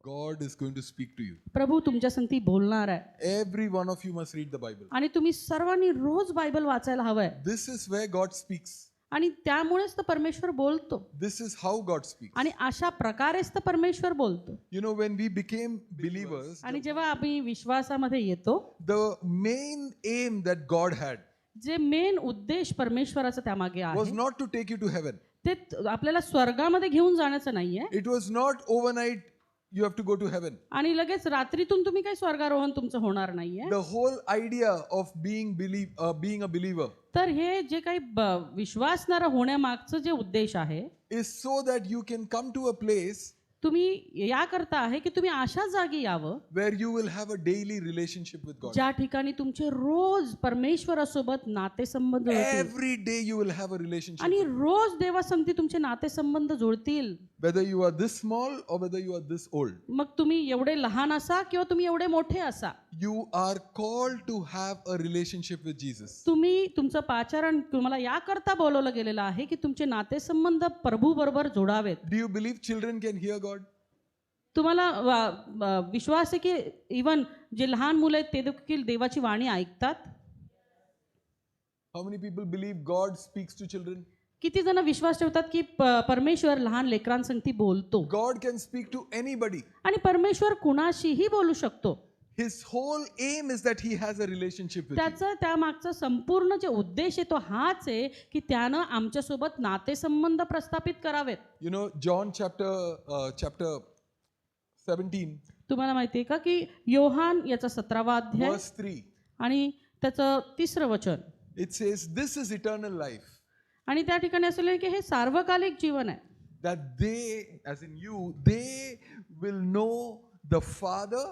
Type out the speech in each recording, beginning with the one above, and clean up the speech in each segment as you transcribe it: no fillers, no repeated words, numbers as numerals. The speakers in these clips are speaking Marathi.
God is going to speak to you. प्रभू तुमच्या संगती बोलणार आहे Every one of you must read the Bible. आणि तुम्ही सर्वांनी रोज बायबल वाचायला हवंय This is where God speaks. आणि त्यामुळेच तर परमेश्वर बोलतो This is how God speaks. आणि अशा प्रकारेच तर परमेश्वर बोलतो. You know, when we became believers, आणि जेव्हा आम्ही विश्वासामध्ये येतो, the main aim that God had जे मेन उद्देश परमेश्वराचा त्यामागे was आहे not to take you to heaven. ते आपल्याला स्वर्गामध्ये घेऊन जाण्याचं नाहीये It was not overnight you have to go to heaven. आणि लगेच रात्रीतून तुम्ही काही स्वर्गारोहण तुमचं होणार नाहीये. The whole idea of being a believer तर हे जे काही विश्वासणारा होण्यामागचं जे उद्देश आहे is so that you can come to a place तुम्ही याकरता आहे की तुम्ही अशा जागी यावं where you will have a daily relationship with God. ज्या ठिकाणी तुमचे रोज परमेश्वरासोबत नातेसंबंध होतील Every day you will have a relationship. आणि रोज देवासंगती तुमचे नातेसंबंध जुळतील. Whether you are this small or whether you are this old. मग तुम्ही एवढे लहान असा किंवा तुम्ही एवढे मोठे असा, You are called to have a relationship with Jesus. तुम्ही तुमचं पाचारण तुम्हाला याकरता बोलवलं गेलेलं आहे की तुमचे नातेसंबंध प्रभू बरोबर जोडावेत. Do you believe children can hear God? तुम्हाला विश्वास आहे की इवन जे लहान मुलं आहेत ते देखील देवाची वाणी ऐकतात? How many people believe God speaks to children? किती जण विश्वास ठेवतात की परमेश्वर लहान लेकरांसंगती बोलतो? God can speak to anybody. आणि परमेश्वर कुणाशीही बोलू शकतो. His whole aim is that he has a relationship with you. त्याचं त्यामागचा संपूर्ण जे उद्देश आहे तो हाच आहे की त्यानं आमच्यासोबत नातेसंबंध प्रस्थापित करावेत. You know, John chapter 17 तुम्हाला माहिती आहे का की योहान याचा 17वा अध्याय verse 3. आणि त्याचं 3रं वचन, It says, this is eternal life, आणि त्या ठिकाणी असलेलं की हे सार्वकालिक जीवन आहे that they, as in you, they will know the Father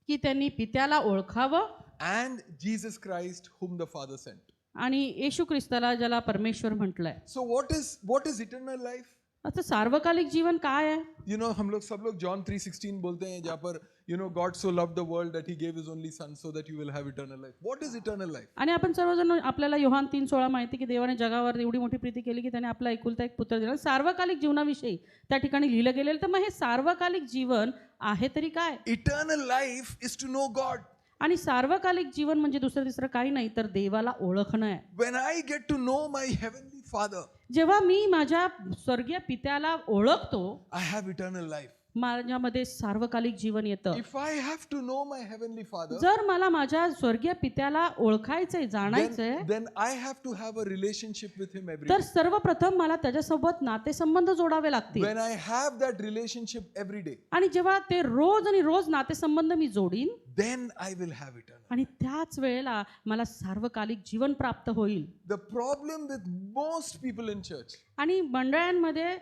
की त्यांनी पित्याला ओळखावं and Jesus Christ whom the Father sent. आणि येशू ख्रिस्ताला ज्याला परमेश्वर म्हटलंय. So what is eternal life? आता सार्वकालिक जीवन काय आहे? You know, हम लोग सब लोग John 3:16 बोलते हैं जहाँ पर you know God so loved the world that he gave his only son so that you will have eternal life. What is eternal life? आणि आपण सर्वजण आपल्याला योहान 3:16 माहिती की देवाने जगावर एवढी मोठी प्रीती केली की त्याने आपला एकुलता एक पुत्र दिला. सार्वकालिक जीवनाविषयी त्या ठिकाणी लिहिलं गेलेलं. तर मग हे सार्वकालिक जीवन आहे तरी काय? Eternal life is to know God. आणि सार्वकालिक जीवन म्हणजे दुसरं तिसरं काही नाही तर देवाला ओळखणं आहे. When I get to know my heavenly Father, जेव्हा मी माझ्या स्वर्गीय पित्याला ओळखतो I have eternal life. माझ्यामध्ये सार्वकालिक जीवन येतं. If I have to know my heavenly Father, जर मला माझ्या स्वर्गीय पित्याला ओळखायचंय, जाणायचंय, then I have to have a relationship with him every तर day. सर्वप्रथम मला त्याच्यासोबत नातेसंबंध जोडावे लागतील. When I have that relationship every day, आणि जेव्हा ते रोज आणि रोज नातेसंबंध मी जोडीन, then I will have eternal. आणि त्याच वेळेला मला सार्वकालिक जीवन प्राप्त होईल. The problem with most people in church, आणि मंडळांमध्ये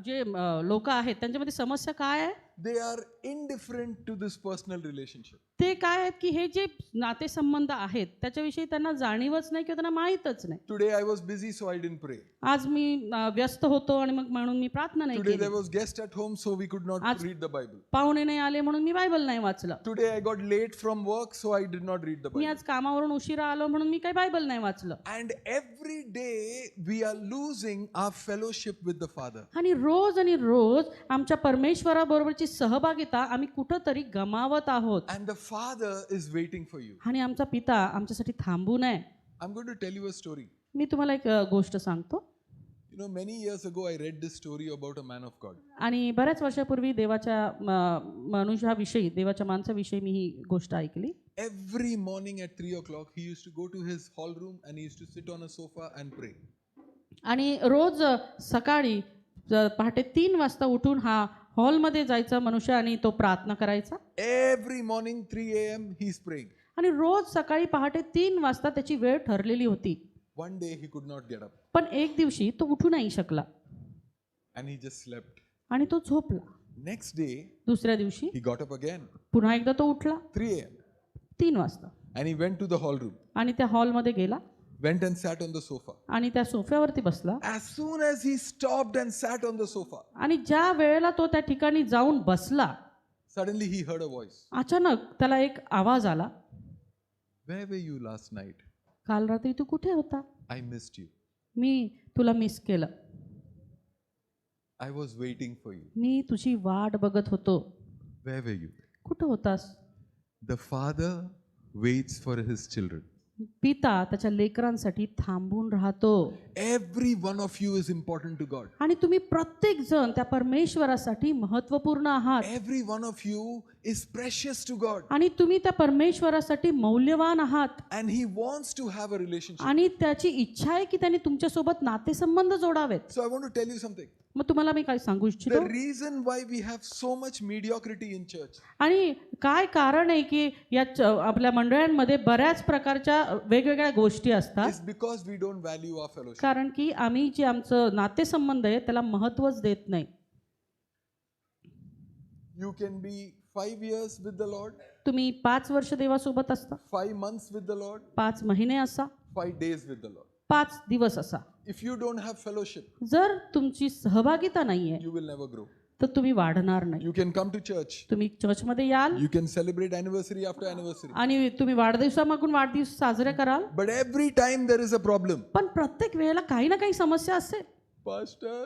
जे लोक आहेत त्यांच्यामध्ये समस्या काय आहे? they are indifferent to this personal relationship. ते काय आहेत की हे जे नातेसंबंध आहेत त्याच्याविषयी त्यांना जाणीवच नाही किंवा त्यांना माहीतच नाही. Today I was busy so I didn't pray. आज मी व्यस्त होतो आणि मग म्हणून मी प्रार्थना नाही Today केली. there was guest at home so we could not read the Bible. पाहुणे नाही आले म्हणून मी बायबल नाही वाचलं. Today I got late from work so I did not read the me Bible. आज कामावरून उशिरा आलो म्हणून मी काही बायबल नाही वाचलं. And every day we are losing our fellowship with the Father. आणि रोज आमच्या परमेश्वराबरोबरची सहभागिता आम्ही कुठंतरी गमावत आहोत. And the Father is waiting for you. आणि आमचा पिता आमच्यासाठी थांबू नये. I'm going to tell you a story. मी तुम्हाला एक गोष्ट सांगतो. You know, many years ago I read this story about a man of God. आणि बऱ्याच वर्षापूर्वी देवाच्या मनुष्याविषयी, देवाच्या माणसाविषयी मी ही गोष्ट ऐकली. Every morning at 3 o'clock he used to go to his hall room and he used to sit on a sofa and pray. आणि रोज सकाळी पहाटे 3 वाजता उठून हा हॉलमध्ये जायचा मनुष्य आणि तो प्रार्थना करायचा. Every morning 3 a.m. he's praying. आणि रोज सकाळी पहाटे 3 वाजता त्याची वेळ ठरलेली होती. One day he could not get up पण एक दिवशी तो उठू नाही शकला and he just slept. आणि तो झोपला. Next day दुसऱ्या दिवशी he got up again, पुन्हा एकदा तो उठला 3 a.m. 3 वाजता and he went to the hall room, आणि त्या हॉलमध्ये गेला went and sat on the sofa. आणि त्या सोफ्यावरती बसला. As soon as he stopped and sat on the sofa, आणि ज्या वेळेला तो त्या ठिकाणी जाऊन बसला, suddenly he heard a voice. अचानक त्याला एक आवाज आला. Where were you last night? काल रात्री तू कुठे होता? I missed you. मी तुला मिस केलं. I was waiting for you. मी तुझी वाट बघत होतो. Where were you? कुठं होतास? The father waits for his children. पिता त्याच्या लेकरांसाठी थांबून राहतो. Every one of you is important to God. आणि तुम्ही प्रत्येक जण त्या परमेश्वरासाठी महत्त्वपूर्ण आहात. Every one of you is precious to God. आणि तुम्ही त्या परमेश्वरासाठी मौल्यवान आहात. And He wants to have a relationship. आणि त्याची इच्छा आहे की त्यांनी तुमच्यासोबत नातेसंबंध जोडावेत. So I want to tell you something. मग तुम्हाला मी काय सांगू इच्छितो? The reason why we have so much mediocrity in church आणि काय कारण आहे की या आपल्या मंडळांमध्ये बऱ्याच प्रकारच्या वेगवेगळ्या गोष्टी असतात. is because we don't value our fellowship. कारण की आम्ही जे आमचं नातेसंबंध आहे त्याला महत्त्वच देत नाही. You can be 5 years with the Lord, तुम्ही 5 वर्ष देवासोबत असता, 5 months with the Lord, 5 महिने असा, 5 days with the Lord. 5 दिवस असा. If you don't have fellowship, जर तुमची सहभागिता नाहीये you will never grow. तर तुम्ही वाढणार नाही. You can come to church. तुम्ही चर्चमध्ये याल You can celebrate anniversary after anniversary. आणि तुम्ही वाढदिवसामागून वाढदिवस साजरे कराल, But every time there is a problem. पण प्रत्येक वेळेला काही ना काही समस्या असेल. Pastor,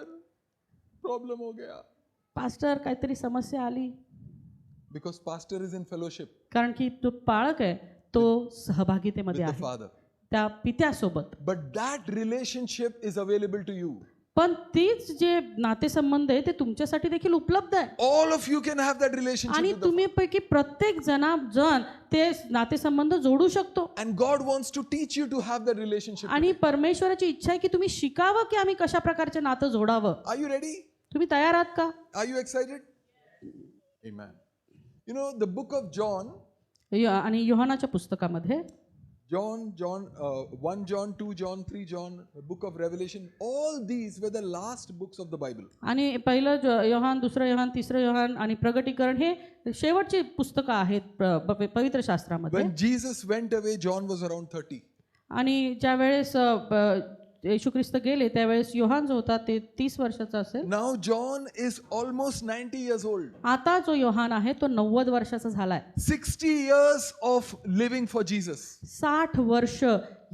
problem हो गया. पास्टर काहीतरी समस्या आली, Because pastor is in fellowship कारण की तो पाळक आहे, तो सहभागितेमध्ये with the आहे Father. त्या पित्यासोबत. But that relationship is available to you. पण तीच जे नातेसंबंध आहे ते तुमच्यासाठी देखील उपलब्ध आहे. All of you can have that relationship आणि with the तुम्ही पैकी प्रत्येक जण ते नातेसंबंध जोडू शकतो. And God wants to teach you to have that relationship. आणि परमेश्वराची इच्छा आहे की तुम्ही शिकावं की आम्ही कशा प्रकारचे नातं जोडावं. Are you ready? तुम्ही तयार आहात का? Are you excited? Amen. You know, the book of John, आणि योहानाच्या पुस्तकामध्ये John, 1 John, 2 John, 3 John, the book of Revelation, all these were the last books of the Bible. आणि पहिलं योहान, दुसरं योहान, तिसरं योहान आणि प्रगटीकरण हे शेवटची पुस्तकं आहेत पवित्र शास्त्रामध्ये. When Jesus went away, John was around 30. आणि ज्या वेळेस येशू ख्रिस्त गेले त्यावेळेस योहान जो होता ते 30 वर्षाचा असेल. Now John is almost 90 years old. आता जो योहान आहे तो 90 वर्षाचा झालाय. 60 years of living for Jesus. 60 वर्ष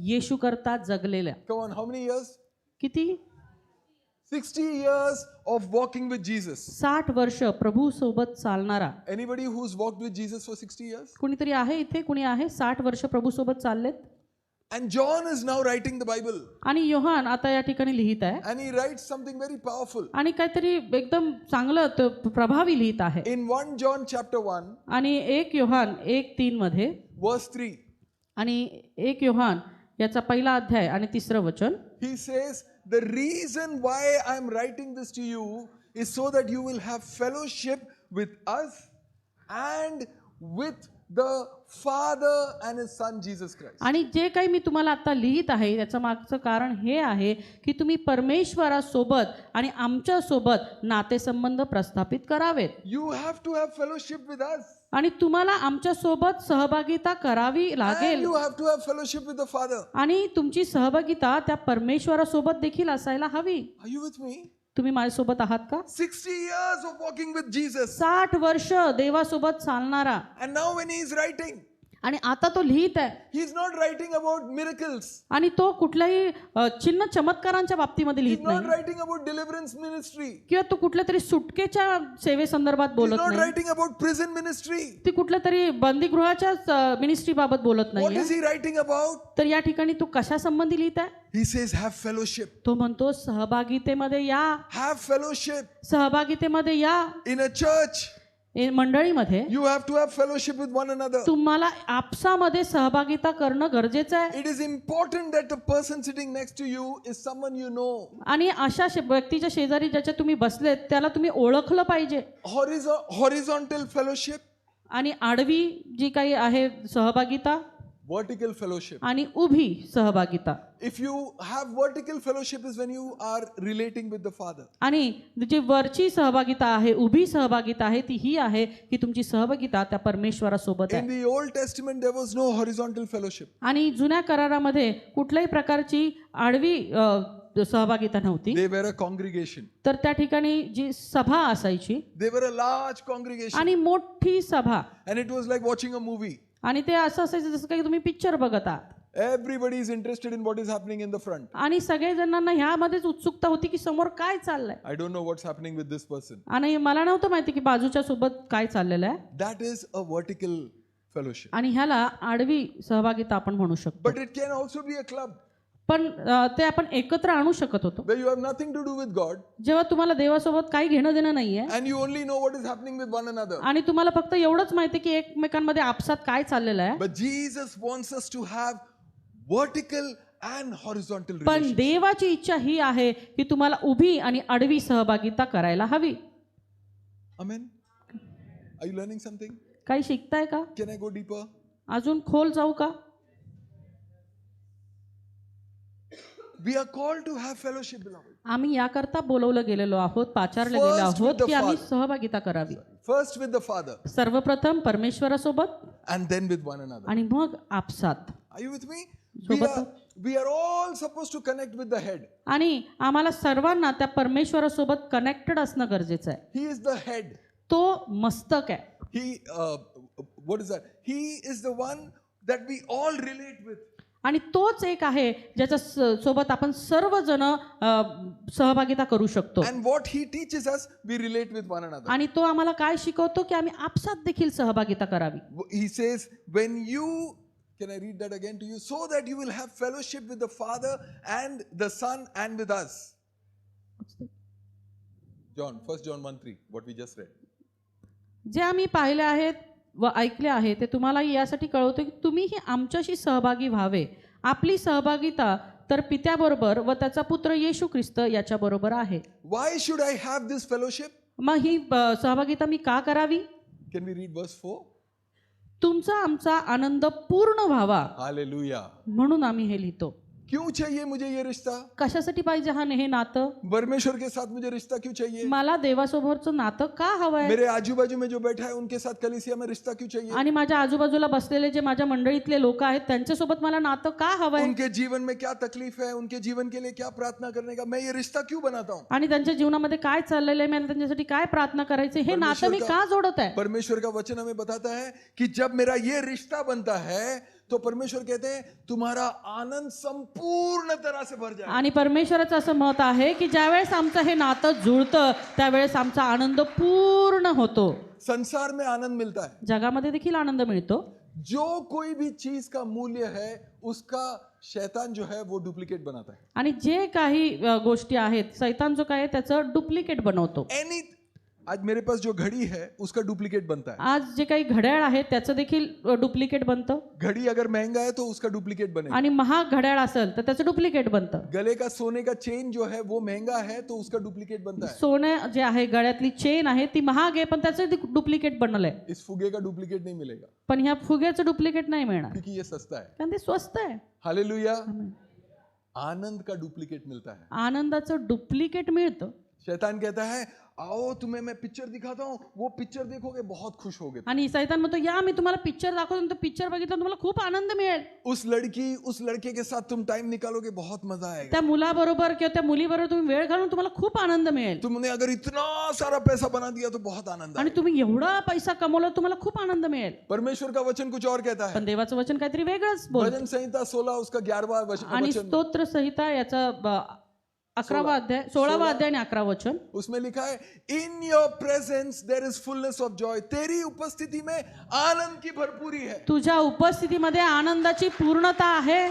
येशू करता जगलेल्या. Come on, how many years? किती? 60 years of walking with Jesus. 60 वर्ष प्रभू सोबत चालणारा. Anybody who's walked with Jesus for 60 years? कुणीतरी आहे इथे? कुणी आहे 60 वर्ष प्रभू सोबत चाललेत? And John is now writing the Bible. आणि योहान आता या ठिकाणी लिहित आहे. And he writes something very powerful. आणि काहीतरी एकदम चांगलं प्रभावी लिहित आहे. In 1 John chapter 1, आणि 1 योहान 1:3 मध्ये verse 3, आणि 1 योहान याचा पहिला अध्याय आणि 3रं वचन, he says, the reason why I am writing this to you is so that you will have fellowship with us and with the Father and His Son Jesus Christ. आणि जे काही मी तुम्हाला आता लिहित आहे त्याचं मागचं कारण हे आहे की तुम्ही परमेश्वरासोबत आणि आमच्या सोबत नातेसंबंध प्रस्थापित करावेत. You have to have fellowship with us. आणि तुम्हाला आमच्या सोबत सहभागिता करावी And लागेल. you have to have fellowship with the Father. आणि तुमची सहभागिता त्या परमेश्वरासोबत देखील असायला हवी. Are you with me? तुम्ही माझ्यासोबत आहात का? 60 years of walking with Jesus. 60 वर्ष देवासोबत चालणारा. And now when he is writing, आणि आता तो लिहित आहे. he is not writing about miracles. आणि तो कुठल्याही चिन्ह चमत्कारांच्या बाबतीमध्ये He is लिहित not नाही writing about deliverance ministry. किंवा तो कुठल्या तरी सुटकेच्या सेवेसंदर्भात He is बोलत not नाही. writing about prison ministry. ती कुठल्या तरी बंदीगृहाच्या मिनिस्ट्री बाबत बोलत What नाही. is he writing about? तर या ठिकाणी तो कशा संबंधी लिहित आहे? He says, have fellowship. तो म्हणतो सहभागितेमध्ये या. Have fellowship. सहभागितेमध्ये या. In a church, मंडळीमध्ये you have to have fellowship with one another. तुम्हाला आपसामध्ये सहभागिता करणं गरजेचं आहे. It is important that the person sitting next to you is someone you know. आणि अशा व्यक्तीच्या शेजारी ज्याच्या तुम्ही बसलेत त्याला तुम्ही ओळखलं पाहिजे. Horizontal fellowship, आणि आडवी जी काही आहे सहभागिता vertical fellowship. आणि उभी सहभागिता. If you have vertical fellowship is when you are relating with the Father. आणि जी वरची सहभागिता आहे, उभी सहभागिता आहे, ती ही आहे की तुमची सहभागिता त्या परमेश्वरासोबत In आहे. the Old Testament there was no horizontal fellowship. आणि जुन्या करारामध्ये कुठल्याही प्रकारची आडवी सहभागिता नव्हती. They were a congregation. तर त्या ठिकाणी जी सभा असायची They were a large congregation. आणि मोठी सभा, And it was like watching a movie. आणि ते असं असायचं जसं काही तुम्ही पिक्चर बघत आहात. Everybody is interested in what is happening in the front. आणि सगळे जणांना ह्यामध्येच उत्सुकता होती की समोर काय चाललंय. I don't know what's happening with this person. आणि मला नव्हतं माहिती की बाजूच्या सोबत काय चाललेलं आहे. That is a vertical fellowship. आणि ह्याला आडवी सहभागिता आपण म्हणू शकतो. But it can also be a club पण ते आपण एकत्र आणू शकत होतो. where you have nothing to do with God जेव्हा तुम्हाला देवासोबत काही घेणं देणं नाहीये and you only know what is happening with one another. आणि तुम्हाला फक्त एवढंच माहिती की एकमेकांमध्ये आपसात काय चाललेलं आहे. But Jesus wants us to have vertical and horizontal पण relationship. देवाची इच्छा ही आहे की तुम्हाला उभी आणि आडवी सहभागिता करायला हवी. Amen. Are you learning something? काही शिकताय का? Can I go deeper? अजून खोल जाऊ का? We are called to have fellowship, beloved. आम्ही याकरता बोलवलं गेलेलो आहोत, पाचारले गेलो First with आहोत the की आम्ही Father. सहभागिता करावी. First with the Father सर्वप्रथम परमेश्वरासोबत and then with one another. आणि मग आपसात. Are you with me? सोबत. We are all supposed to connect with the head. आणि आम्हाला सर्वांना त्या परमेश्वरासोबत कनेक्टेड असणं गरजेचं आहे. He is the head. तो मस्तक आहे. He, what is that? He is the one that we all relate with. आणि तोच एक आहे ज्याच्या सोबत आपण सर्वजण सहभागिता करू शकतो. And what he teaches us, we relate with one another. आणि तो आम्हाला काय शिकवतो की आम्ही आपसात देखील सहभागिता करावी. He says, when you, can I read that again to you? So that you will have fellowship with the Father and the Son and with us. John, 1 John 1:3, what we just read. जे आम्ही पाहिले आहेत व ऐकले आहे ते तुम्हाला यासाठी कळवतो की तुम्हीही आमच्याशी सहभागी व्हावे. आपली सहभागिता तर पित्याबरोबर व त्याचा पुत्र येशू ख्रिस्त याच्याबरोबर आहे. Why should I have this fellowship? मग ही सहभागिता मी का करावी? Can we read verse 4? तुमचा आमचा आनंद पूर्ण व्हावा Hallelujah. म्हणून आम्ही हे लिहितो. क्यों चाहिए मुझे ये रिश्ता? कशासाठी पाहिजे हे नातं? परमेश्वर के साथ मुझे रिश्ता क्यों चाहिए? मला देवासोबतचं नातं का हवंय? मेरे आजू बाजू में जो बैठा है उनके साथ कलीसिया में रिश्ता क्यों चाहिए? आणि माझ्या आजूबाजूला बसलेले जे माझ्या मंडळीतले लोक आहेत त्यांच्यासोबत मला नातं का हवंय? उनके जीवन में क्या तकलीफ है, उनके जीवन के लिए क्या प्रार्थना करने का, मैं ये रिश्ता क्यों बनाता हूँ? आणि त्यांच्या जीवनामध्ये काय चाललेलं आहे, मला त्यांच्यासाठी काय प्रार्थना करायचे, हे नातं मी का जोडत आहे? परमेश्वर का वचन हमें बताता है कि जब मेरा ये रिश्ता बनता है तो परमेश्वर कहते हैं तुम्हारा आनंद संपूर्ण तरह से भर जाए. आणि परमेश्वराचं असं मत आहे की ज्यावेळेस आमचं हे नातं जुळतं त्यावेळेस आमचा आनंद पूर्ण होतो. संसार में आनंद मिलता है. जगामध्ये देखील आनंद मिळतो. जो कोई भी चीज का मूल्य है उसका शैतान जो है वो डुप्लीकेट बनाता है. आणि जे काही गोष्टी आहेत सैतान जो काय आहे त्याचं डुप्लिकेट बनवतो. आज मेरे पास जो घड़ी है उसका डुप्लीकेट बनता है. आज जे काही घड्याळ आहे त्याचं देखील डुप्लिकेट बनतं. घड़ी अगर महंगा है तो उसका डुप्लीकेट बनेगा. आणि महाग घड्याळ असेल तर त्याचं डुप्लिकेट बनतं. गले का सोने का चेन जो है वो महंगा है तो उसका डुप्लीकेट बनता है. सोने जे आहे गळ्यातली चेन आहे ती महाग आहे पण त्याचं डुप्लिकेट बनलंय. इस फुगे का डुप्लीकेट नहीं मिलेगा. पण ह्या फुग्याचं डुप्लिकेट नाही मिळणार क्योंकि ये सस्ता है. कारण ते स्वस्त आहे. हालेलुया. आनंद का डुप्लीकेट मिलता है. आनंदाचं डुप्लिकेट मिळतं. शैतान कहता है आओ तुम्हें मैं पिक्चर दिखाता हूँ, वो पिक्चर देखोगे बहुत खुश होगे. आणि सैतान म्हणतो या मी तुम्हाला पिक्चर दाखवतो, तो पिक्चर बघितला तुम्हाला खूप आनंद मिळेल. उस लड़की उस लड़के के साथ तुम टाइम निकालोगे बहुत मजा आएगा. त्या मुलाबरोबर किंवा त्या मुलीबरोबर तुम्ही वेळ घालून तुम्हाला खूप आनंद मिळेल. तुमने अगर इतना सारा पैसा बना दिया तो बहुत आनंद आणि आएगा. तुम्ही एवढा पैसा कमवला तुम्हाला खूप आनंद मिळेल. परमेश्वर का वचन कुछ और कहता है. पण देवाचं वचन काहीतरी वेगळंच बोलतं. भजन संहिता 16 उसका 11वां आणि वचन स्तोत्र संहिता याचा 11वा अध्याय 16वा अध्याय आणि 11 वचन उसमें लिखा है in your presence there is fullness of joy. तेरी उपस्थिति में आनंद की भरपूरी है. तुझ्या उपस्थितीमध्ये आनंदाची पूर्णता आहे.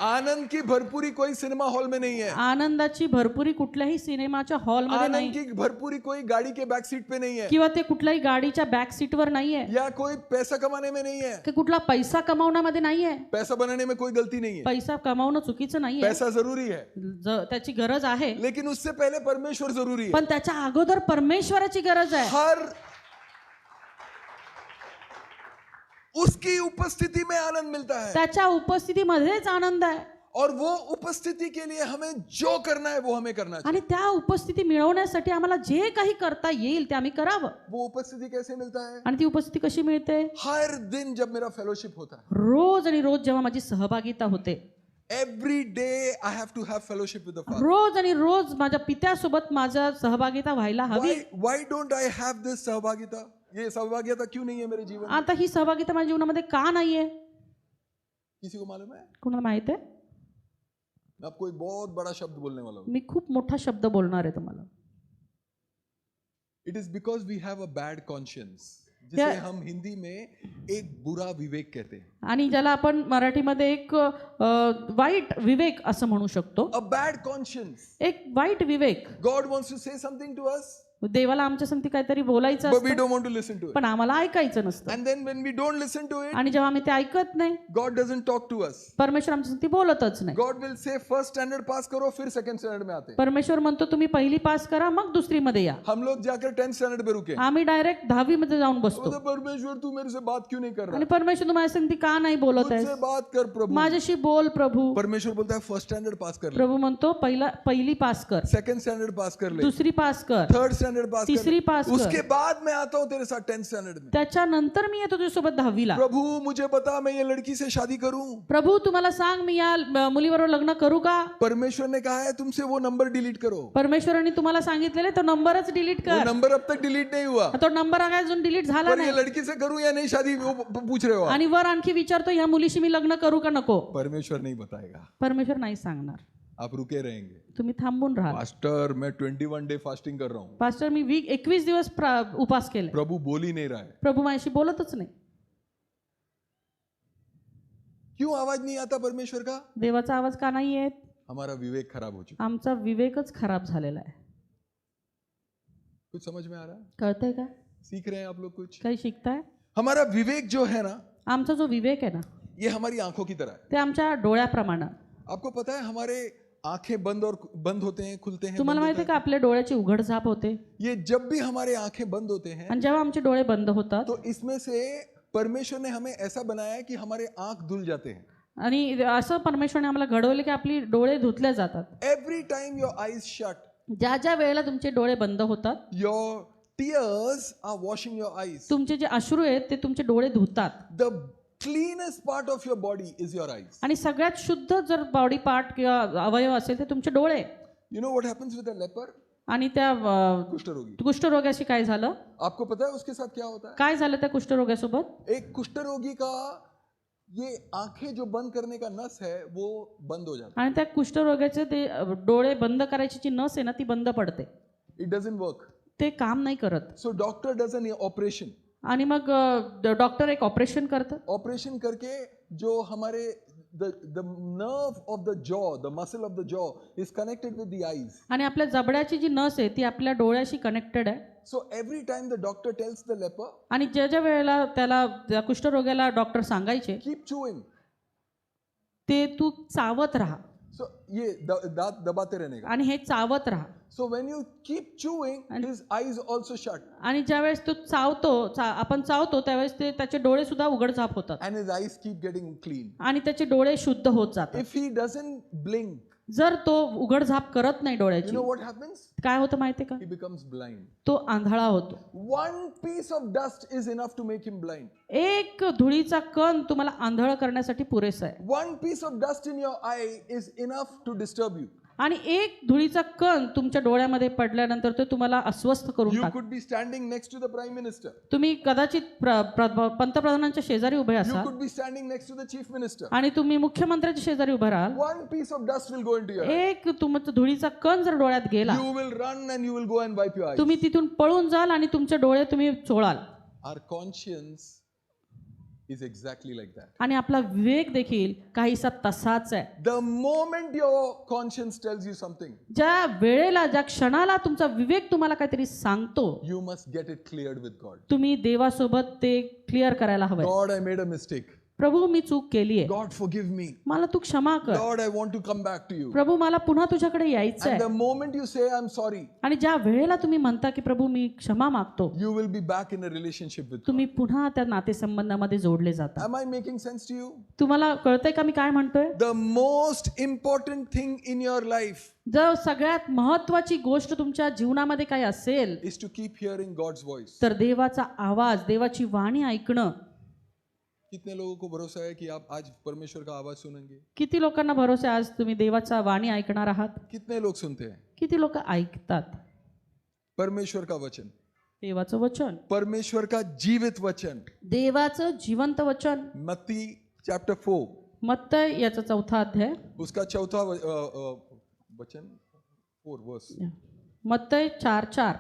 आनंद की भरपूरी कोई सिनेमा हॉल में नहीं है. आनंदाची भरपुरी कुठल्याही सिनेमाच्या हॉलमध्ये नाही. आनंद की भरपूरी कोई गाड़ी के बैक सीट पे नहीं है. किंवा ते कुठल्याही गाडीच्या बॅक सीटवर नाहीये. या कोई पैसा कमाने में नहीं है. की कुठला पैसा कमावण्यामध्ये नाहीये. पैसा बनाने में कोई गलती नहीं है. पैसा कमावणं चुकीचं नाहीये. पैसा जरूरी है. त्याची गरज आहे. लेकिन उससे पहले परमेश्वर जरूरी है. पण त्याच्या अगोदर परमेश्वराची गरज आहे. हर उसकी उपस्थिति में आनंद मिलता है. त्याच्या उपस्थितीमध्येच आनंद आहे. और वो उपस्थिति के लिए हमें जो करना है वो हमें करना चाहिए. आणि त्या उपस्थिती मिळवण्यासाठी आम्हाला जे काही करता येईल ते आम्ही करावं. वो उपस्थिति कैसे मिलता है? आणि ती उपस्थिती कशी मिळते? हर दिन जब मेरा फेलोशिप होता है. रोज आणि रोज जेव्हा माझी सहभागिता होते. Every day I have to have fellowship with the Father. रोज आणि रोज माझ्या पित्यासोबत माझा सहभागिता व्हायला हवी. Why don't I have this सहभागिता? ये सहभागिता क्यों नहीं है मेरे जीवन में? आता ही सहभागिता माझ्या जीवनामध्ये का नाहीये? किसी को मालूम है? कोणाला माहित आहे? मैं आपको एक बहुत बड़ा शब्द बोलने वाला हूँ. मी खूप मोठा शब्द बोलणार आहे तुम्हाला. It is because we have a bad conscience, जिसे हम हिंदी में एक बुरा विवेक कहते हैं. आणि ज्याला आपण मराठीमध्ये एक वाईट विवेक असं म्हणू शकतो. A bad conscience. एक वाईट विवेक. God wants to say something to us, देवाला आमच्या संगती काहीतरी बोलायचं but we असतं, don't want to listen to it. पण आम्हाला ऐकायचं नसतं. And then when we don't listen to it, आणि जेव्हा आम्ही ते ऐकत नाही, God doesn't talk to us. परमेश्वर आमच्या संगती बोलतच नाही. God will say first standard pass करो, फिर second standard में आते हैं. परमेश्वर म्हणतो तुम्ही पहिली पास करा, मग दुसरी मध्ये या. हम लोग जाकर 10th standard पे रुके. आम्ही डायरेक्ट 10वी मध्ये जाऊन बसतो. तो परमेश्वर तू मेरे से बात क्यों नहीं कर रहा? आणि परमेश्वर तू माझ्या संगती का नाही बोलत मुझसे आहेस? बात कर प्रभु. माझ्याशी बोल प्रभू. परमेश्वर बोलता है फर्स्ट स्टैंडर्ड पास कर ले, प्रभू म्हणतो पहिली पास कर, सेकंड स्टैंडर्ड पास कर ले, दुसरी पास कर, थर्ड स्टैंडर्ड पास कर तिसरी ले. पास कर. उसके बाद मैं आता हूँ तेरे साथ 10th स्टैंडर्ड में. त्याच्यानंतर मी येतो तुझ्यासोबत 10वीला. प्रभु मुझे बता मैं ये लड़की से शादी करूं. प्रभू तुम्हाला सांग मी या मुलीबरोबर लग्न करू का? परमेश्वर ने कहा है तुमसे वो नंबर डिलीट करो. परमेश्वरांनी तुम्हाला सांगितलेले तो नंबरच डिलीट वो कर. नंबर अब तक डिलीट नहीं हुआ. तो नंबर काय अजून डिलीट झाला पर ये नाही. लड़की से करूं या नहीं शादी वो पूछ रहे हो आप. आणि वर आणखी विचारतो या मुलीशी मी लग्न करू का नको? परमेश्वर नहीं बताएगा, परमेश्वर नाही सांगणार. आप रुके रहेंगे. तुम्ही थांबून राहा. पास्टर मैं 21 डे फास्टिंग कर रहा हूँ. पास्टर मी 21 दिवस उपास केले, प्रभु बोल ही नहीं रहा है. प्रभू माझ्याशी बोलतच नाही. क्यों आवाज नहीं आता परमेश्वर का? देवाचा आवाज का नाही येत? हमारा विवेक खराब हो चुका. आमचा विवेकच खराब झालेला आहे. कुछ समझ में आ रहा है? कळतंय का? सीख रहे हैं आप लोग कुछ? काही शिकताय? हमारा विवेक जो है ना, आमचा जो विवेक आहे ना, ये हमारी आंखों की तरह है. ते आमच्या डोळ्याप्रमाणे. आपको पता है हमारे आंखें बंद होते हैं, खुलते हैं, तुम्हाला बंद माहिती होते आहे का आपल्या डोळ्याची उघडझाप होते? हैं. ये जब भी हमारे आंखें बंद होते हैं आणि जेव्हा आमचे डोळे बंद होतात, तो इसमें से परमेश्वर ने हमें ऐसा बनाया है कि हमारे आंख धुल जाते हैं. आणि असं परमेश्वरने आम्हाला घडवले की आपली डोळे धुतले जातात. Every time your eyes shut, ज्या ज्या वेळेला तुमचे डोळे बंद होतात, your tears are washing your eyes. तुमचे जे अश्रू आहेत ते तुमचे डोळे धुतात. The cleanest part of your body is your eyes. आणि सगळ्यात शुद्ध जर बॉडी पार्ट किंवा अवयव असेल ते तुमचे डोळे. You know what happens with a leopard? आणि त्या कुष्ठरोगी. कुष्ठरोग्याशी काय झालं? आपको पता है उसके साथ क्या होता है? काय झालं त्या कुष्ठरोग्यासोबत? एक कुष्ठरोगी का ये आंखें जो बंद करने का नस है वो बंद हो जाता है. आणि त्या कुष्ठरोग्याचे ते डोळे बंद करायची जी नस आहे ना ती बंद पडते. It doesn't work. ते काम नाही करत. So doctor does an operation. आणि मग डॉक्टर एक ऑपरेशन करतात. ऑपरेशन करके जो हमारे the nerve of the jaw, the muscle of the jaw is connected with the eyes. आणि आपल्या जबड्याची जी नस आहे ती आपल्या डोळ्याशी कनेक्टेड आहे. So every time the doctor tells the leper, आणि ज्या ज्या वेळेला त्याला त्या कुष्ठरोग्याला डॉक्टर सांगायचे keep chewing. ते तू चावत राहा. So ये दांत दबाते रहने का. आणि हे चावत राहा. So when you keep chewing, his eyes also shut. आणि ज्यावेळेस तो आपण चावतो त्यावेळेस ते त्याचे डोळे सुद्धा उघडझाप होतात. And his eyes keep getting clean. आणि त्याचे डोळे शुद्ध होत जातात. If he doesn't blink, जर तो उघडझाप करत नाही you डोळ्याची, know what happens? काय होतं माहितीये का? He becomes blind. तो आंधळा होतो. One piece of dust is enough to make him blind. एक धुळीचा कण तुम्हाला आंधळ करण्यासाठी पुरेसा आहे. One piece of dust in your eye is enough to disturb you. आणि एक धुळीचा कण तुमच्या डोळ्यामध्ये पडल्यानंतर तो तुम्हाला अस्वस्थ करून You टाकतो. could be standing next to the prime minister. तुम्ही कदाचित पंतप्रधानांच्या शेजारी उभे You असाल could be standing next to the chief minister. आणि तुम्ही मुख्यमंत्र्याच्या शेजारी उभे राहाल. One piece of dust will go into your eye. एक तुमचा धुळीचा कण जर डोळ्यात गेला, You will run and you will go and wipe your eyes. तुम्ही तिथून पळून जाल आणि तुमचे डोळे तुम्ही चोळाल. Our conscience is exactly like that. आणि आपला विवेक देखील काहीसा तसाच आहे. The moment your conscience tells you something, ज्या वेळेला ज्या क्षणाला तुमचा विवेक तुम्हाला काहीतरी सांगतो, you must get it cleared with God. तुम्ही देवासोबत ते क्लिअर करायला हवंय. God, I made a mistake. प्रभू मी चूक केली आहे, God, forgive me. मला तू क्षमा कर. Lord, I want to come back to you. प्रभू मला पुन्हा तुझ्याकडे यायचं And आहे. the moment you say, I'm sorry, आणि ज्या वेळेला तुम्ही म्हणता की प्रभू मी क्षमा मागतो, you will be back in a relationship with God. तुम्ही पुन्हा त्या नातेसंबंधामध्ये जोडले जाता. Am I making sense to you? तुम्हाला कळतंय का मी काय म्हणतोय? The most important thing in your life जर सगळ्यात महत्वाची गोष्ट तुमच्या जीवनामध्ये काय असेल is to keep hearing God's voice. तर देवाचा आवाज, देवाची वाणी ऐकणं. कितने लोगों को भरोसा है कि आप आज परमेश्वर का आवाज सुनेंगे? किती लोकांना भरोसा आहे आज तुम्ही देवाचा वाणी ऐकणार आहात? कितने लोग सुनते हैं किती लोक ऐकतात परमेश्वर का वचन? देवाचं वचन, परमेश्वर का जीवित वचन. देवाचं जिवंत वचन. मत्ती चैप्टर 4, मत्तय याचा 4था अध्याय, उसका चौथा वचन 4 वर्स, मत्तय 4:4.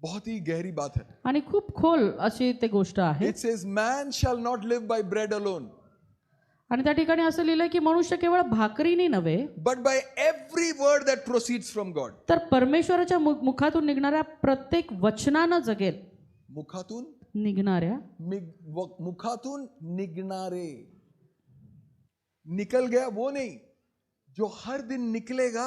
बहुत ही गहरी बात है. आणि खूप खोल अशी ते गोष्ट आहे. It says, man shall not live by bread alone, आणि त्या ठिकाणी असं लिहिलंय की मनुष्य केवळ भाकरीने नव्हे but by every word that proceeds from God. तर परमेश्वराच्या मुखातून निघणाऱ्या प्रत्येक वचनानं जगेल. मुखातून निघणाऱ्या मुखातून निगनारे, निकल गया वो नहीं, जो हर दिन निकलेगा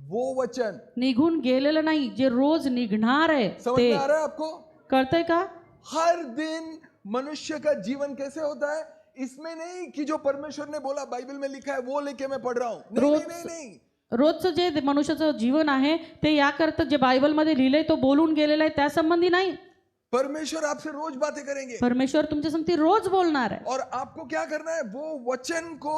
वो वचन. निघून गेलेलं नाही, जे रोज निघणार आहे समझ ते. में आ रहा है आपको? कळतंय का? हर दिन मनुष्य का जीवन कैसे होता है, इसमें नहीं कि जो परमेश्वर ने बोला बाइबल में लिखा है वो लेके मैं पढ़ रहा हूं. नहीं रोज- नहीं नहीं नहीं. रोजचं जे मनुष्याचं जीवन आहे ते याकरता जे बायबलमध्ये लिहिलंय तो बोलून गेलेला आहे त्या संबंधी नाही. परमेश्वर आपसे रोज बातें करेंगे परमेश्वर तुमच्या संगती रोज बोलणार आहे. और आपको क्या करना है, वो वचन को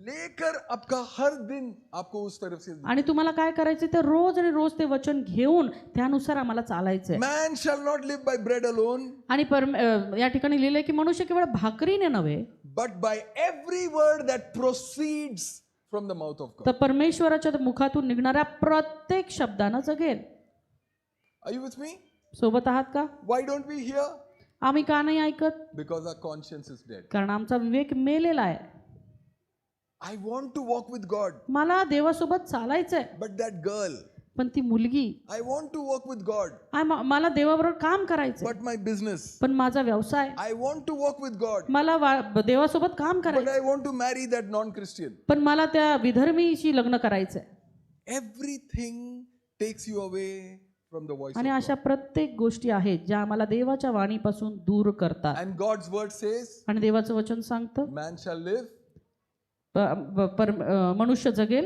लेकर आपका हर दिन आपको उस तरफ से. आणि तुम्हाला काय करायचं ते रोज आणि रोज ते वचन घेऊन त्यानुसार आम्हाला चालायचंय. Man shall not live by bread alone, आणि या ठिकाणी लिहिलंय की मनुष्य केवळ भाकरीने नव्हे but by every word that proceeds from the mouth of God. तर परमेश्वराच्या मुखातून निघणाऱ्या प्रत्येक शब्दानं जगेल. Are you with me? सोबत आहात का? Why don't we hear? आम्ही का नाही ऐकत? Because our conscience is dead. कारण आमचा विवेक मेलेला आहे. I want to walk with God, मला देवासोबत चालायचंय, but that girl, पण ती मुलगी, I want to walk with God, मला देवाबरोबर काम करायचंय, but my business, पण माझा व्यवसाय, I want to walk with God, मला देवासोबत काम but करायचं, I want to marry that non-Christian. पण मला त्या विधर्मीशी लग्न करायचंय. Everything takes you away from the voice आणि of अशा God. प्रत्येक गोष्टी आहेत ज्या आम्हाला देवाच्या वाणीपासून दूर करतात. And God's word says, आणि देवाचं वचन सांगतं man shall live, मनुष्य जगेल.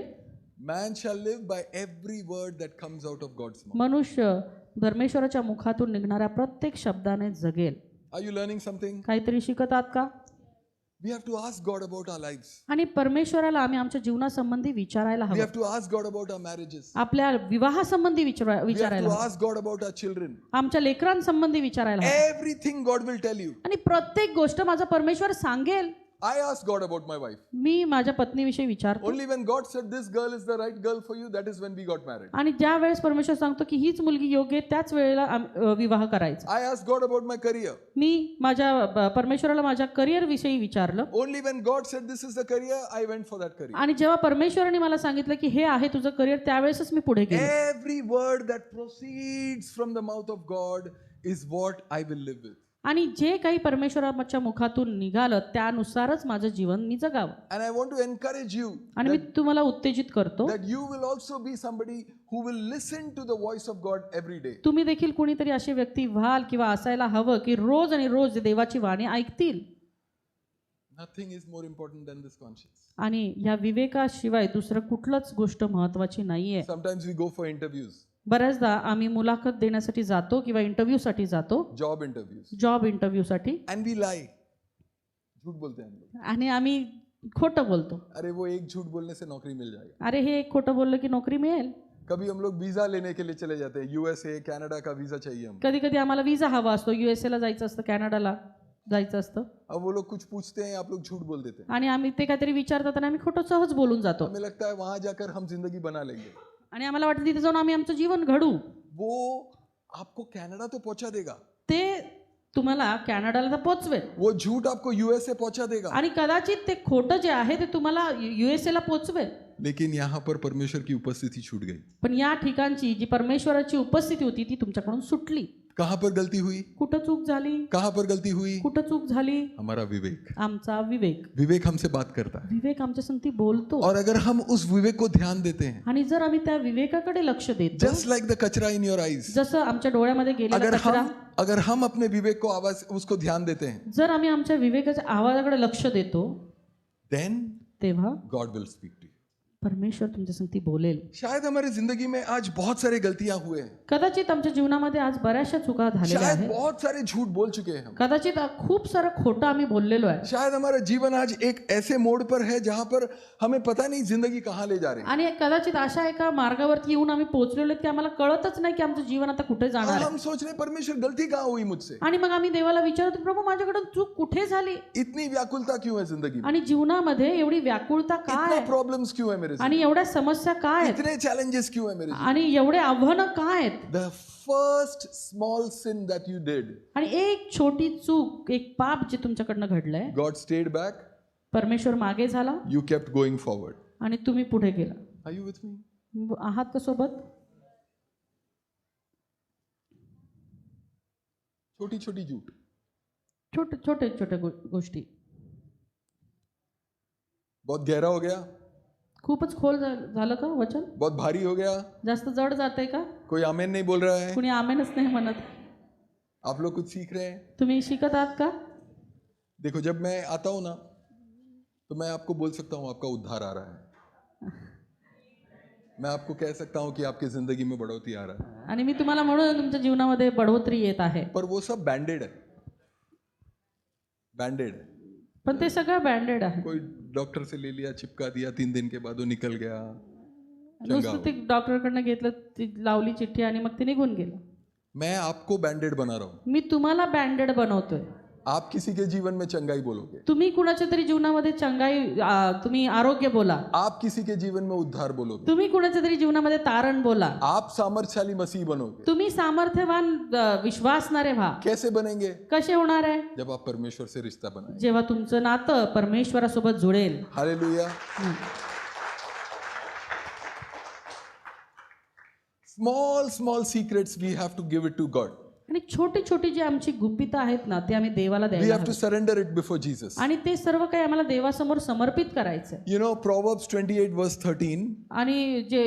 man shall live by every word that comes out of God's mouth. मनुष्य परमेश्वराच्या मुखातून निघणाऱ्या प्रत्येक शब्दाने जगेल. Are you learning something? काहीतरी शिकत आहात का? We have to ask God about our lives. आणि परमेश्वराला आम्ही आमच्या जीवनासंबंधी विचारायला We हवं. have to ask God about our marriages. आपल्या विवाहासंबंधी We have विचारायला to हवं. ask God about our children. आमच्या लेकरांसंबंधी विचारायला हवं. Everything God will tell you. आणि प्रत्येक गोष्ट माझा परमेश्वर सांगेल. I asked God about my wife. मी माझ्या पत्नीविषयी विचारतो. Only when God said this girl is the right girl for you, that is when we got married. आणि ज्या वेळेस परमेश्वर सांगतो की हीच मुलगी योग्य आहे त्याच वेळेला विवाह करायचा. I asked God about my career. मी माझ्या परमेश्वराला माझ्या करिअर विषयी विचारलं. Only when God said this is the career, I went for that career. आणि जेव्हा परमेश्वराने मला सांगितलं की हे आहे तुझं करिअर त्यावेळेसच मी पुढे गेलो. Every word that proceeds from the mouth of God is what I will live with. आणि जे काही परमेश्वराच्या मुखातून निघालं त्यानुसारच माझं जीवन मी जगावं. And I want to encourage you आणि मी तुम्हाला उत्तेजित करतो that you will also be somebody who will listen to the voice of God every day. तुम्ही देखील कुणीतरी अशी व्यक्ती व्हाल किंवा असायला हवं की रोज आणि रोज देवाची वाणी ऐकतील. Nothing is more important than this conscience. आणि या विवेकाशिवाय दुसरं कुठलंच गोष्ट महत्वाची नाहीये. Sometimes we go for interviews, बऱ्याचदा आम्ही मुलाखत देण्यासाठी जातो किंवा इंटरव्ह्यूसाठी जातो, job interviews, जॉब इंटरव्ह्यूसाठी, and we lie. झूठ बोलते हैं हम लोग. आणि आम्ही खोटं बोलतो. अरे वो एक झूठ बोलने से नौकरी मिल जाएगा. अरे हे एक खोटं बोललं की नौकरी मिळेल. कभी हम लोग वीजा लेने के लिए चले जाते हैं, यूएसए कनाडा का वीजा चाहिए हम. कधी कधी आम्हाला विजा हवा असतो, USA ला जायचं असतं, कॅनडाला जायचं असतं, अब वो लोग कुछ पूछते हैं, आप लोग झूठ बोल देते हैं. आणि आम्ही ते काहीतरी विचारतात आणि आम्ही खोटं सहज बोलून जातो. हमें लगता है वहां जाकर हम जिंदगी बना लेंगे. आणि आम्हाला वाटतं तिथे जाऊन आम्ही आमचं जीवन घडू. वो आपको कनाडा तो पहुंचा देगा, ते तुम्हाला कॅनडाला तर पोचवेल, वो झूठ आपको यूएसए पहुंचा देगा, आणि कदाचित ते खोटं जे आहे ते तुम्हाला USA ला पोचवेल. लेकिन यहाँ पर परमेश्वर की उपस्थिति छूट गई. पण या ठिकाणची जी परमेश्वराची उपस्थिती होती ती तुमच्याकडून सुटली. कहाँ पर गलती हुई? कुठं चूक झाली? कहाँ पर गलती हुई? कुठं चूक झाली? हमारा विवेक. आमचा विवेक. विवेक हमसे बात करता है, विवेक आमच्या संगती बोलतो. और अगर हम उस विवेक को ध्यान देते हैं, आणि जर आम्ही त्या विवेकाकडे लक्ष देतो, जस्ट लाइक द कचरा इन योर आईज, जसं आमच्या डोळ्यामध्ये गेलेला कचरा, अगर हम अपने विवेक को आवाज उसको ध्यान देते हैं, जर आम्ही आमच्या विवेकाच्या आवाजाकडे लक्ष देतो, then तेव्हा God will speak to you. परमेश्वर तुमच्या संगती बोलेल. शायद हमारी जिंदगी में आज बहुत सारे गलतियां हुए हैं, कदाचित आमच्या जीवनामध्ये आज बऱ्याचशा चुका झालेल्या शायद आहेत. बहुत सारे झूठ बोल चुके हैं हम, कदाचित खूप सारं खोटं आम्ही बोललेलो आहे. शायद हमारा जीवन आज एक ऐसे मोड़ पर है जहां पर हमें पता नहीं जिंदगी कहाँ ले जा रही है. आणि कदाचित अशा एका मार्गावरती येऊन आम्ही पोहोचलेलो की आम्हाला कळतच नाही की आमचं जीवन आता कुठे जाणार और आहे. हम सोच रहे हैं, परमेश्वर गलती कहाँ हुई मुझसे, आणि मग आम्ही देवाला विचारतो, प्रभू माझ्याकडून चूक कुठे झाली. इतनी व्याकुलता क्यों है जिंदगी में, आणि जीवनामध्ये एवढी व्याकुळता काय इतने आहे प्रॉब्लम्स क्यों है मेरे साथ, आणि एवढ्या समस्या काय आहेत इतने चैलेंजेस क्यों है मेरे. आणि एवढे आव्हानं काय आहेत. The first small sin that you did, आणि एक छोटी चूक, एक पाप जे तुमच्याकडनं घडलंय, God stayed back, परमेश्वर मागे झाला you kept going forward. आणि तुम्ही पुढे गेला. Are you with me? आहात का सोबत. छोटी छोटी झूठ, छोटे छोटे गोष्टी. बहुत गहरा हो गया, खूपच खोल झालं का वचन. बहुत भारी हो गया, जास्त जड जातंय का. कोई आमेन नहीं बोल रहा है, कुणी आमेनच नाही म्हणत. आप लोग कुछ सीख रहे हैं. तुम्ही शिकत आहात का. देखो, जब मैं आता हूं ना तो मैं आपको बोल सकता हूं आपका उद्धार आ रहा है, मैं आपको कह सकता हूं कि आपकी जिंदगी में बढ़ोतरी आ रहा है, आणि मी तुम्हाला म्हणून तुमच्या जीवनामध्ये बढोतरी येत आहे. पर वो सब बैंडेड है, बैंडेड है. पण ते सगळं बँडेड आहे. कोई डॉक्टर से ले लिया, चिपका दिया, 3 दिन के बाद वो निकल गया. नुसतं ते डॉक्टरकडनं घेतलं, ती लावली चिठ्ठी आणि मग ते निघून गेलं. मैं आपको बैंडेड बना रहा हूं. मी तुम्हाला बँडेड बनवतोय. आप किसी के जीवन में चंगाई बोलोगे, तुम्ही कुणाच्या तरी जीवनामध्ये चंगाई, तुम्ही आरोग्य बोला. आप किसी के जीवन में उद्धार बोलोगे, तुम्ही कुणाच्या तरी जीवनामध्ये तारण बोला. आप सामर्थ्यशाली मसीह बनोगे. तुम्ही सामर्थ्यवान विश्वासणारे व्हा. कैसे बनेंगे, कसे होणार आहे. जब आप परमेश्वर से रिश्ता बनाए. जेव्हा तुमचं नातं परमेश्वरासोबत जुळेल. Hallelujah. Small secrets we have to give it to God. आणि छोटी छोटी जी आमची गुपितं आहेत ना, ते आम्ही देवाला We द्यायला have to हवी. surrender it before Jesus. आणि ते सर्व काही आम्हाला देवासमोर समर्पित करायचं. You know, Proverbs 28 verse 13, आणि जे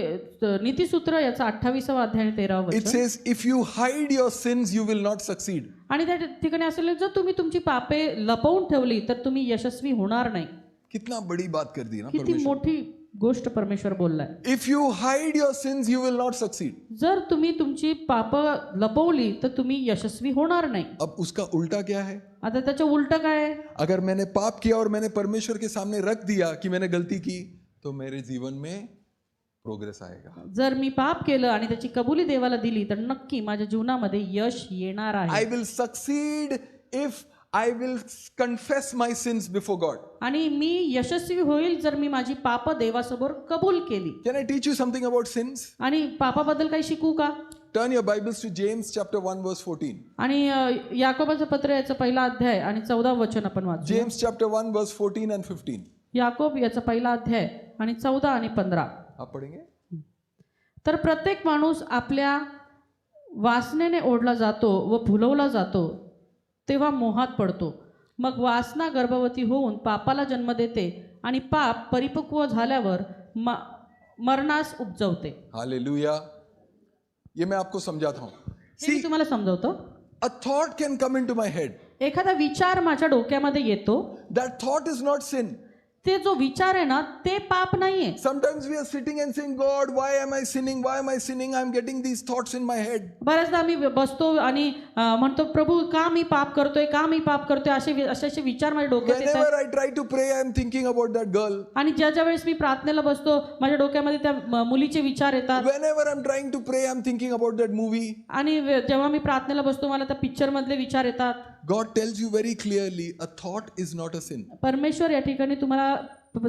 नीतिसूत्र याचा 28वा अध्याय 13वा it वचन. says, if you hide your sins, you will not succeed. आणि त्या ठिकाणी असलेलं, जर तुम्ही तुमची पापे लपवून ठेवली तर तुम्ही यशस्वी होणार नाही. कितना बड़ी बात कर दी ना किती परमेश्वर. मोठी गोष्ट परमेश्वर बोललाय. If you hide your sins, you will not succeed. जर तुम्ही तुमची पाप लपवली तर तुम्ही यशस्वी होणार नाही. अब उसका उल्टा क्या है. आता त्याचं उलट काय आहे. अगर मैंने पाप किया और मैंने परमेश्वर के सामने रख दिया कि मैंने गलती की, तो मेरे जीवन में प्रोग्रेस आएगा. जर मी पाप केलं आणि त्याची कबुली देवाला दिली तर नक्की माझ्या जीवनामध्ये यश येणार आहे. I will succeed if I will confess my sins before God. आणि मी यशस्वी होईल जर मी माझी पाप देवासमोर कबूल केली. Can I teach you something about sins? आणि पापाबद्दल काही शिकू का. Turn your Bibles to James chapter 1 verse 14. आणि याकोबाचं पत्र याचा पहिला अध्याय आणि 14 वचन आपण वाचू. James chapter 1 verse 14 and 15. Yakob याचा पहिला अध्याय आणि 14 आणि 15. आप पढ़ेंगे? तर प्रत्येक माणूस आपल्या वासनेने ओढला जातो व भुलवला जातो, तेव्हा मोहात पडतो. मग वासना गर्भवती होऊन पापाला जन्म देते आणि पाप परिपक्व झाल्यावर मरणास उपजवते. हालेलुया. ये मैं आपको समझाता हूँ. हे मी तुम्हाला समजावतो. A thought can come into my head. एखादा विचार माझ्या डोक्यामध्ये येतो. That thought is not sin. ते जो विचार आहे ना, ते पाप नाहीये. Sometimes we are sitting and saying, God, why am I sinning? Why am I sinning? I'm getting these thoughts in my head. बऱ्याचदा आम्ही बसतो आणि म्हणतो, प्रभू का मी पाप करतोय, का मी पाप करतोय, असे विचार माझ्या डोक्यात येतात. Whenever I try to pray, I'm thinking about that girl. आणि ज्या वेळेस मी प्रार्थनेला बसतो माझ्या डोक्यामध्ये त्या मुलीचे विचार येतात. Whenever I'm trying to pray, I'm thinking about that movie. आणि जेव्हा मी प्रार्थनेला बसतो मला त्या पिक्चर मधले विचार येतात. God tells you very clearly, a thought is not a sin. परमेश्वर या ठिकाणी तुम्हाला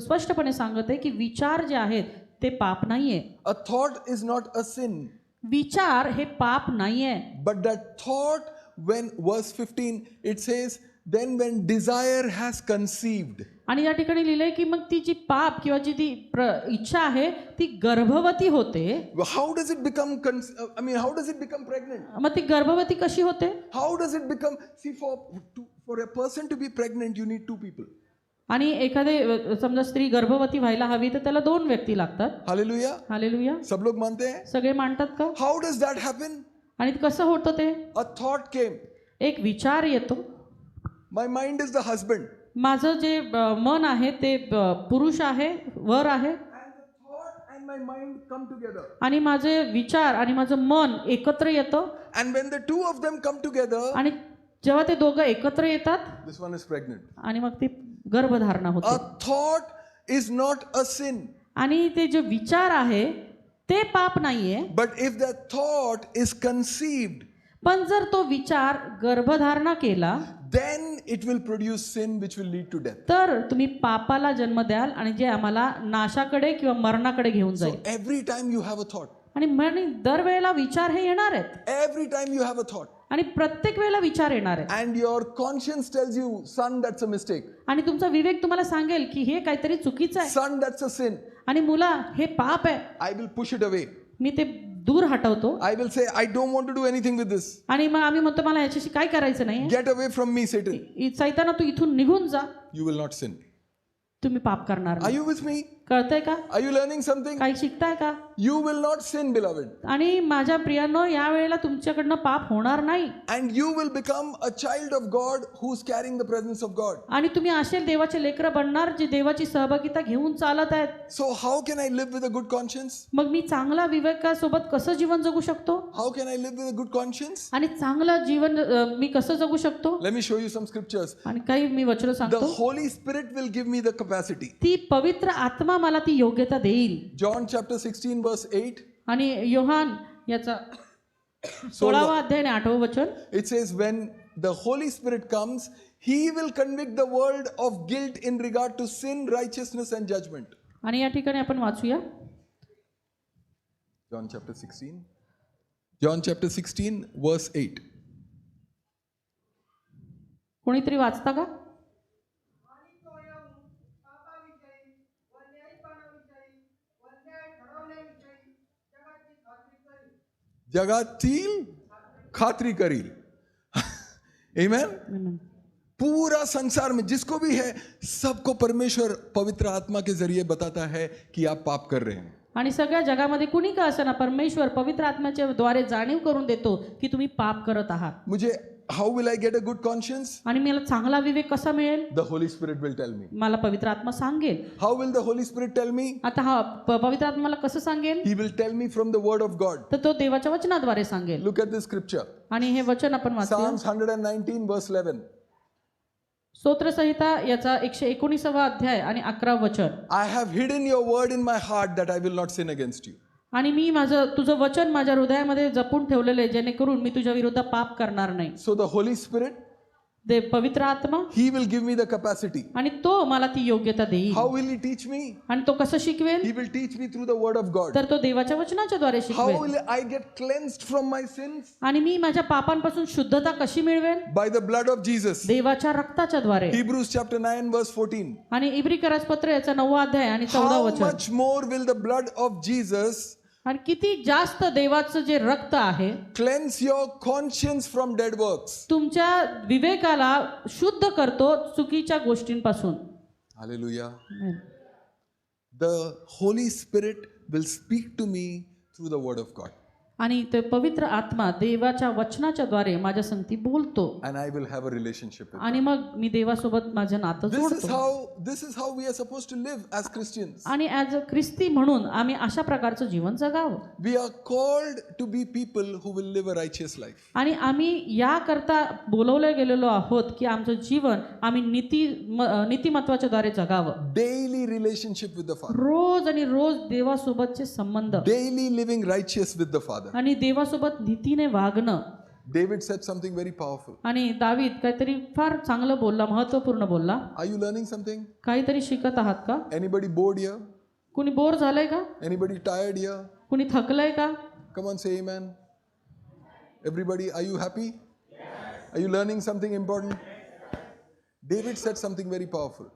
स्पष्टपणे सांगत आहे की विचार जे आहेत ते पाप नाहीये. A thought is not a sin. विचार हे पाप नाहीये. But that thought, when verse 15, it says, then when desire has conceived. आणि या ठिकाणी लिहिलंय की मग ती जी पाप किंवा जी ती इच्छा आहे ती गर्भवती होते. How does it become, how does it become pregnant? मग ती गर्भवती कशी होते. How does it become, see, for a person to be pregnant, you need 2 people. आणि एखादे समजा स्त्री गर्भवती व्हायला हवी तर त्याला 2 व्यक्ती लागतात. हालेलुया. हालेलुया. सब लोग मानते हैं? सगळे मानतात का. How does that happen? आणि कसं होतं ते. A thought came. एक विचार येतो. My mind is the husband. माझं जे मन आहे ते पुरुष आहे, वर आहे. And the thought my mind come together. आणि माझे विचार आणि माझं मन एकत्र येतं. And when the two of them come together, आणि जेव्हा ते दोघं एकत्र येतात this one is pregnant. आणि मग ती गर्भधारणा होते. A thought is not a sin. आणि ते जे विचार आहे ते पाप नाहीये. But if that thought is conceived, पण जर तो विचार गर्भधारणा केला then it will produce sin which will lead to death. तर तुम्ही पापाला जन्म द्याल आणि जे आम्हाला नाशाकडे किंवा मरणाकडे घेऊन So जाईल. every time you have a thought, आणि दरवेळेला विचार हे येणार आहेत every time you have a thought, आणि प्रत्येक वेळेला विचार येणार आहेत. and your conscience tells you, son, that's a mistake. आणि तुमचा विवेक तुम्हाला सांगेल की हे काहीतरी चुकीचं आहे Son, that's a sin. आणि मुला हे पाप आहे, I will push it away. मी ते दूर हटवतो. I will say, I don't want to do anything with this. आणि मग आम्ही म्हणतो मला याच्याशी काय करायचं नाही. Get away from me, Satan. सैताना तू इथून निघून जा, You will not sin. तुम्ही पाप करणार Are नाही. you with me? कळतंय का? Are you learning something? काही शिकताय का? You will not sin, beloved. आणि माझ्या प्रियांनो या वेळेला तुमच्याकडनं पाप होणार नाही. And you will become a child of God who's carrying the presence of God. आणि तुम्ही असे देवाचे लेकरं बनणार जे देवाची सहभागिता घेऊन चालत आहेत. So how can I live with a good conscience? मग मी चांगला विवेकासोबत कसं जीवन जगू शकतो How can I live with a good conscience? आणि चांगलं जीवन मी कसं जगू शकतो. Let me show you some scriptures. आणि काही मी वचन The सांगतो. Holy Spirit will give me the capacity. ती पवित्र आत्मा मला ती योग्यता देईल. John chapter 16 verse 8. आणि योहान याचा 16वा अध्याय आणि 8वं वचन. It says, when the Holy Spirit comes, He will convict the world of guilt in regard to sin, righteousness and judgment. आणि या ठिकाणी आपण वाचूया John chapter 16. John chapter 16 verse 8. कोणीतरी वाचता का? जगातील खात्री करील. Amen. पूरा संसार में जिसको भी है सबको परमेश्वर पवित्र आत्मा के जरिए बताता है कि आप पाप कर रहे हैं. आणि सगळ्या जगामध्ये कुणी का असेना परमेश्वर पवित्र आत्म्याच्या द्वारे जाणीव करून देतो की तुम्ही पाप करत आहात. मुझे how will I get a good conscience? आणि मला चांगला विवेक कसा मिळेल? The Holy Spirit will tell me. मला पवित्र आत्मा सांगेल. How will the Holy Spirit tell me? आता हा पवित्र आत्मा मला कसं सांगेल? He will tell me from the word of God. तर तो देवाच्या वचनाद्वारे सांगेल. Look at this scripture. आणि हे वचन आपण वाचूया. Psalms 119 verse 11. स्तोत्रसंहिता याचा 119वा अध्याय आणि 11 वचन. I have hidden your word in my heart that I will not sin against you. आणि मी तुझं वचन माझ्या हृदयामध्ये जपून ठेवलेले जेणेकरून मी तुझ्या विरुद्ध पाप करणार नाही. So the Holy Spirit, पवित्र आत्मा He will give me the capacity. आणि तो मला ती योग्यता देईल. How will He teach me? आणि तो कसं शिकवेल? He will teach me through the word of God. तर तो देवाच्या वचनाच्या द्वारे How शिकवेल. will I get cleansed from my sins? आणि मी माझ्या पापांपासून शुद्धता कशी मिळवेल? By the blood of Jesus. देवाच्या रक्ताच्या द्वारे. Hebrews chapter 9 verse 14. आणि इब्री करासपत्र याचा 9वा अध्याय आणि 14 How वचन. much more will the blood of Jesus आणि किती जास्त देवाचं जे रक्त आहे cleanse your conscience from dead works? तुमच्या विवेकाला शुद्ध करतो चुकीच्या गोष्टींपासून. Hallelujah. The Holy Spirit will speak to me through the word of God. आणि ते पवित्र आत्मा देवाच्या वचनाच्या द्वारे माझ्या संगती बोलतो. And I will have a relationship with आणि मग मी देवासोबत माझं नातं जोडतो. This is how we are supposed to live as Christians. आणि ॲज अ ख्रिस्ती म्हणून आम्ही अशा प्रकारचं जीवन जगावं. We are called to be people who will live a righteous life. आणि आम्ही याकरता बोलवले गेलेलो आहोत की आमचं जीवन आम्ही नीतिमत्वाच्या द्वारे जगावं. Daily relationship with the Father. रोज आणि रोज देवासोबतचे संबंध. Daily living righteous with the Father. आणि देवासोबत नीतीने वागणं. David said something very powerful. आणि दावीद काहीतरी फार चांगलं बोलला, महत्त्वपूर्ण बोलला. Are you learning something? काहीतरी शिकत आहात का? Anybody bored here? कुणी बोर झालंय का? Anybody tired here? कुणी थकलंय का? Come on, say amen. Everybody, are you happy? Are you learning something important? David said something very powerful.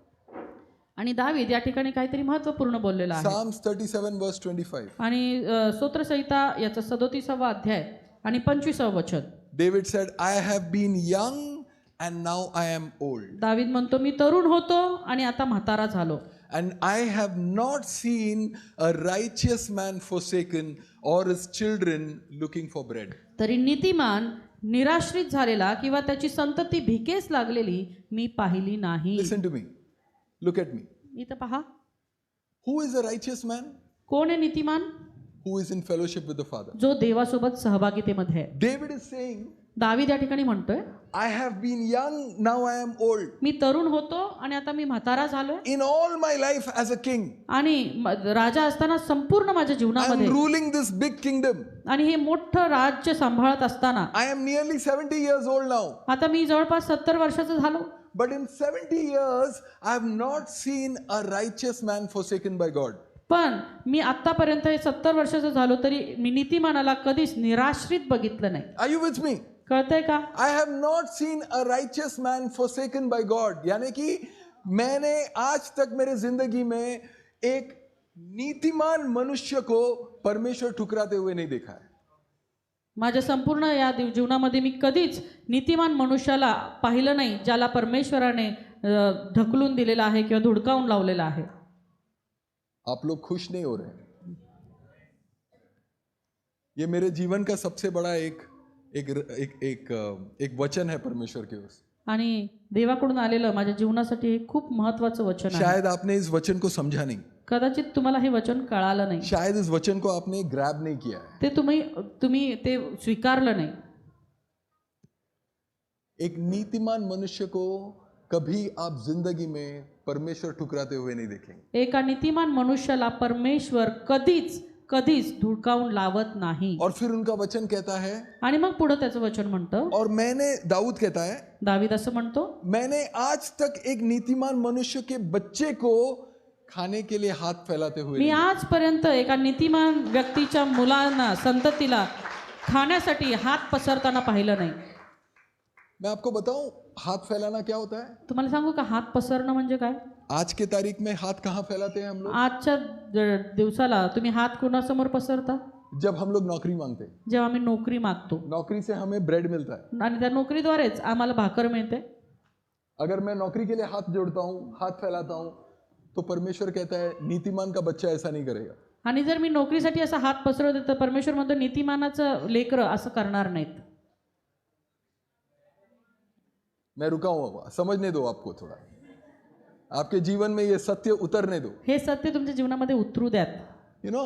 आणि दावीद या ठिकाणी काहीतरी महत्त्वपूर्ण बोललेला आहे. Psalms 37 verse 25. आणि स्तोत्रसंहिता याचा 37वा अध्याय आणि 25वा वचन. David said, I have been young and now I am old. दावीद म्हणतो मी तरुण होतो आणि आता म्हातारा झालो. And I have not seen a righteous man forsaken or his children looking for bread. तरी नीतिमान निराश्रित झालेला किंवा त्याची संतती भिकेस लागलेली मी पाहिली नाही. Listen to me. Look at me. इथं पहा. Who is a righteous man? कोण आहे नीतिमान? who is in fellowship with the Father. जो देवासोबत सहभागितेमध्ये आहे. David is saying, दावीद या ठिकाणी म्हणतोय, I have been young, now I am old. मी तरुण होतो आणि आता मी म्हातारा झालोय. In all my life as a king, आणि राजा असताना संपूर्ण माझ्या I am जीवनामध्ये ruling this big kingdom. आणि हे मोठं राज्य सांभाळत असताना I am nearly 70 years old now. आता मी जवळपास 70 वर्षाचं झालो. But in 70 years, I have not seen a righteous man forsaken by God. पण मी आतापर्यंत 70 वर्षाचं झालो तरी मी नीतिमानाला कधीच निराश्रित बघितलं नाही. Are you with me? कळतंय का? I have not seen a righteous man forsaken by God. यानी कि मैंने आज तक मेरे जिंदगी में एक नीतिमान मनुष्य को परमेश्वर ठुकराते हुए नहीं देखा है. माझ्या संपूर्ण या जीवनामध्ये मी कधीच नीतिमान मनुष्याला पाहिलं नाही ज्याला परमेश्वराने ढकलून दिलेला आहे किंवा धुडकावून लावलेला आहे. आप लोग खुश नहीं हो रहे हैं. ये मेरे जीवन का सबसे बड़ा एक वचन है परमेश्वर के ओर से. आणि देवाकडून आलेलं माझ्या जीवनासाठी हे खूप महत्त्वाचं वचन आहे. शायद आपने इस वचन को समझा नहीं. कदाचित तुम्हाला हे वचन कळालं नाही. शायद इस वचन को आपने ग्रैब नहीं किया है. ते तुम्ही ते स्वीकारलं नाही. एक नीतिमान मनुष्य को कभी आप जिंदगी में परमेश्वर ठुकराते हुए नहीं देखेंगे. एका नीतिमान मनुष्याला परमेश्वर कधीच धुडकावून लावत नाही. और फिर उनका वचन कहता है, आणि मग पुढे त्याचं वचन म्हणतं, और मैंने, दाऊद कहता है, दावीद असं म्हणतो, मैंने आज तक एक नीतिमान मनुष्य के बच्चे को खाने के लिए हाथ फैलाते हुए मी आजपर्यंत एका नीतिमान व्यक्तीच्या मुलांना संततीला खाण्यासाठी हात पसरताना पाहिलं नाही. मैं आपको बताऊं हाथ फैलाना क्या होता है. तुम्हाला सांगू का हात पसरणं म्हणजे काय? आज के तारीख में हाथ कहाँ फैलाते हैं हम लोग? आजच्या दिवसाला तुम्ही हात कोणासमोर पसरता? जब हम लोग नौकरी मांगते हैं. जेव्हा आम्ही नोकरी मागतो नौकरी से हमें ब्रेड मिलता है. आणि त्या नोकरीद्वारेच आम्हाला भाकर मिळते. अगर मैं नौकरी के लिए हाथ जोड़ता हूँ, हाथ फैलाता हूँ, तो परमेश्वर कहता है नीतिमान का बच्चा ऐसा नहीं करेगा. आणि जर मी नोकरीसाठी असा हात पसरवते तर परमेश्वर म्हणतो नीतिमानाचं लेकरं असं करणार नाहीत. मैं रुका हूँ, समझने दो आपको थोड़ा. आपके जीवन में ये सत्य उतरने दो. हे सत्य तुमच्या जीवनामध्ये उतरू द्यात. यू नो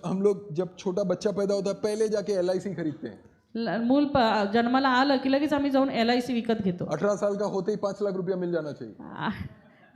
हम लोग जब छोटा बच्चा पैदा होता है पहले जाके LIC खरीदते हैं. मूल जन्माला आलं की लगेच आम्ही जाऊन LIC विकत घेतो. 18 साल का होते ही 5 लाख रुपया मिल जाना चाहिए.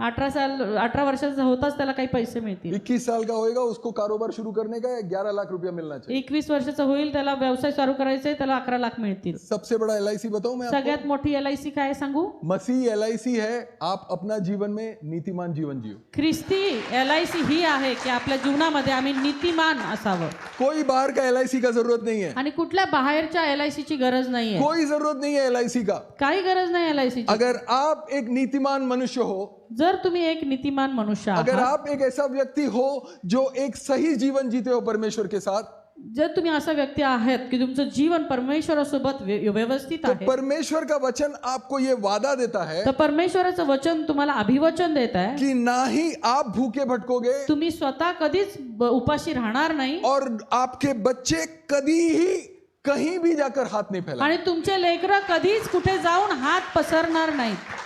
18 वर्षाचा होताच त्याला काही पैसे मिळतील. 21 साल का होएगा उसको कारोबार शुरू करने का 11 लाख रुपया मिलना चाहिए. 21 वर्षाचा होईल त्याला व्यवसाय चालू करायचा आहे त्याला 11 लाख मिळतील. सबसे बड़ा LIC बताऊं मैं आपको? सगळ्यात मोठी LIC काय सांगू? मसीह LIC है. आप अपना जीवन में नीतिमान जीवन जियो. ख्रिस्ती LIC ही आहे की आपल्या जीवनामध्ये आम्ही नीतिमान असावं. कोई बाहर का LIC का जरूरत नहीं है. आणि कुठल्या बाहेरच्या LIC ची गरज नाहीये. कोई जरूरत नहीं है LIC का. काही गरज नाही LIC ची. अगर आप एक नीतिमान मनुष्य हो, जर तुम्ही एक नीतिमान मनुष्य अगर आहात, आप एक ऐसा व्यक्ति हो जो एक सही जीवन जीते हो परमेश्वर के साथ, जर तुम्ही असा व्यक्ती आहात की तुमचं जीवन परमेश्वरासोबत व्यवस्थित तो आहे, परमेश्वर का वचन आपको ये वादा देता है तर परमेश्वराचं वचन तुम्हाला अभिवचन देत आहे कि ना ही आप भूखे भटकोगे तुम्ही स्वतः कधीच उपाशी राहणार नाही और आपके बच्चे कभी ही कहीं भी जाकर हाथ नहीं फैला. आणि तुमचे लेकरं कधीच कुठे जाऊन हात पसरणार नाहीत.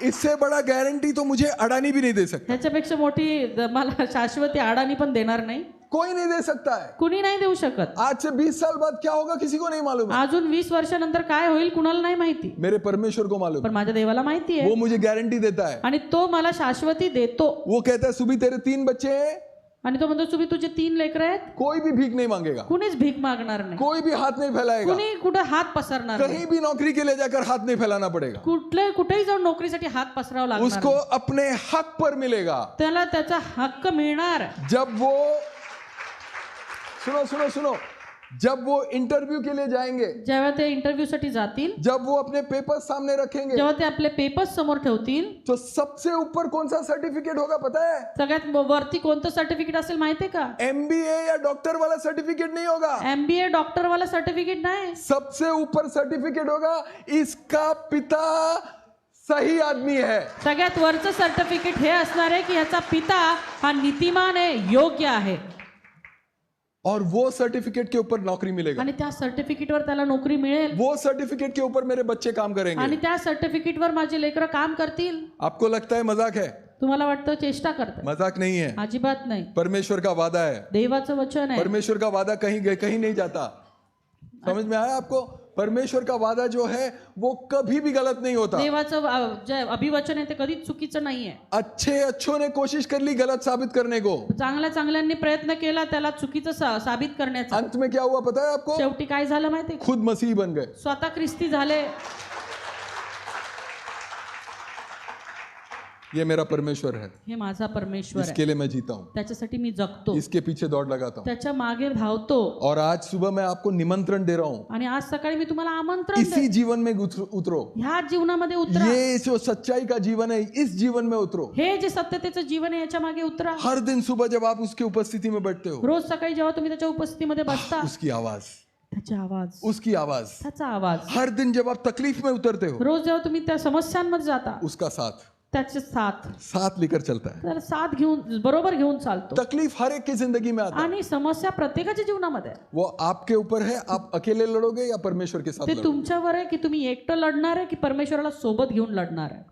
इससे बड़ा गारंटी तो मुझे अडानी भी नहीं दे सकता. ह्याच्यापेक्षा मोठी मला शाश्वती अडाणी पण देणार नाही. कोई नहीं दे सकता है. कुणी नाही देऊ शकत. आज से 20 साल बाद क्या होगा किसी को नहीं मालूम है. अजून 20 वर्षानंतर काय होईल कुणाला नाही माहिती, मेरे परमेश्वर को मालूम पण है. माझ्या देवाला माहिती आहे. वो मुझे गारंटी देता है. आणि तो मला शाश्वती देतो. वो कहता है सुबह तेरे 3 बच्चे हैं, आणि तो म्हणतो तुम्ही तुझे 3 लेकरं आहेत, कोई भी भीख नहीं मांगेगा, कुणीच भीक मागणार नाही, कोई भी हाथ नहीं फैलाएगा, कुणी कुठे हात पसरणार नाही, कहीं भी नौकरी के लिए जाकर हाथ नहीं फैलाना पड़ेगा. कुठेही जाऊन नोकरीसाठी हात पसरावा लागणार उसको नाही. अपने हक पर मिलेगा. त्याला त्याचा हक्क मिळणार. जब वो सुनो जब वो इंटरव्यू के लिए जाएंगे, जेव्हा ते इंटरव्ह्यू साठी जातील, जब वो अपने पेपर सामने रखेंगे, जेव्हा ते आपले पेपर्स समोर ठेवतील, तो सबसे ऊपर कौन सा सर्टिफिकेट होगा पता है? सगळ्यात वरती कोणतं सर्टिफिकेट असेल माहितीये का? MBA या डॉक्टर वाला सर्टिफिकेट नहीं होगा. MBA डॉक्टर वाला सर्टिफिकेट नाही. सबसे ऊपर सर्टिफिकेट होगा इसका पिता सही आदमी है. सगळ्यात वरचं सर्टिफिकेट हे असणार आहे की ह्याचा पिता हा नीतिमान आहे, योग्य आहे. और वो सर्टिफिकेट के ऊपर नौकरी मिलेगा. आणि त्या सर्टिफिकेटवर त्याला नोकरी मिळेल. वो सर्टिफिकेट के ऊपर मेरे बच्चे काम आणि करेंगे. त्या सर्टिफिकेटवर माझे लेकरं काम करतील. आपको लगता है मजाक है? तुम्हाला वाटतं चेष्टा करताय, मजाक नहीं है, अजिबात नाही. परमेश्वर का वादा है. देवाचं वचन आहे. परमेश्वर का वादा कहीं नहीं जाता. समझ में आया आपको? परमेश्वर का वादा जो है वो कभी भी गलत नहीं होता. देवाचं जे अभिवचन आहे ते कधीच चुकीचं नाहीये. अच्छों ने कोशिश कर ली गलत साबित करने को. चांगल्यांनी प्रयत्न केला त्याला चुकीचं साबित करण्याचा. अंत में क्या हुआ पता है आपको? शेवटी काय झालं माहितीये? खुद मसीह बन गए. स्वतः ख्रिस्ती झाले. ये मेरा परमेश्वर है, हे माझा परमेश्वर आहे, इसके लिए मैं जीता हूँ, त्याच्यासाठी मी जगतो, इसके पीछे दौड़ लगाता हूँ. त्याच्या मागे धावतो. और आज सुबह मैं आपको निमंत्रण दे रहा हूँ, आणि आज सकाळी मी तुम्हाला आमंत्रण इसी जीवन में उतरो. ह्या जीवनामध्ये उतरा. ये जो सच्चाई का जीवन है इस जीवन में उतरो. हे जे सत्यतेचं जीवन आहे याच्या मागे उतरा. हर दिन सुबह जब आप उसकी उपस्थिति में बैठते हो, रोज सकाळी जेव्हा तुम्ही त्याच्या उपस्थितीमध्ये बसता, उसकी आवाज, त्याचा आवाज, उसकी आवाज. त्याचा आवाज. हर दिन जब आप तकलीफ में उतरते हो, रोज जेव्हा तुम्ही त्या समस्यांमध्ये जाता, उसका साथ त्याचे साथ लेकर चलता है. तर साथ घेऊन बरोबर घेऊन चालतो. तकलीफ हर एक की जिंदगी में आता है. आणि समस्या प्रत्येकाच्या जीवनामध्ये आहे. वो आपके ऊपर है, आप अकेले लड़ोगे या परमेश्वर के साथ ते लड़ोगे. तुमच्यावर आहे की तुम्ही एकटं लढणार आहे की परमेश्वराला सोबत घेऊन लढणार आहे.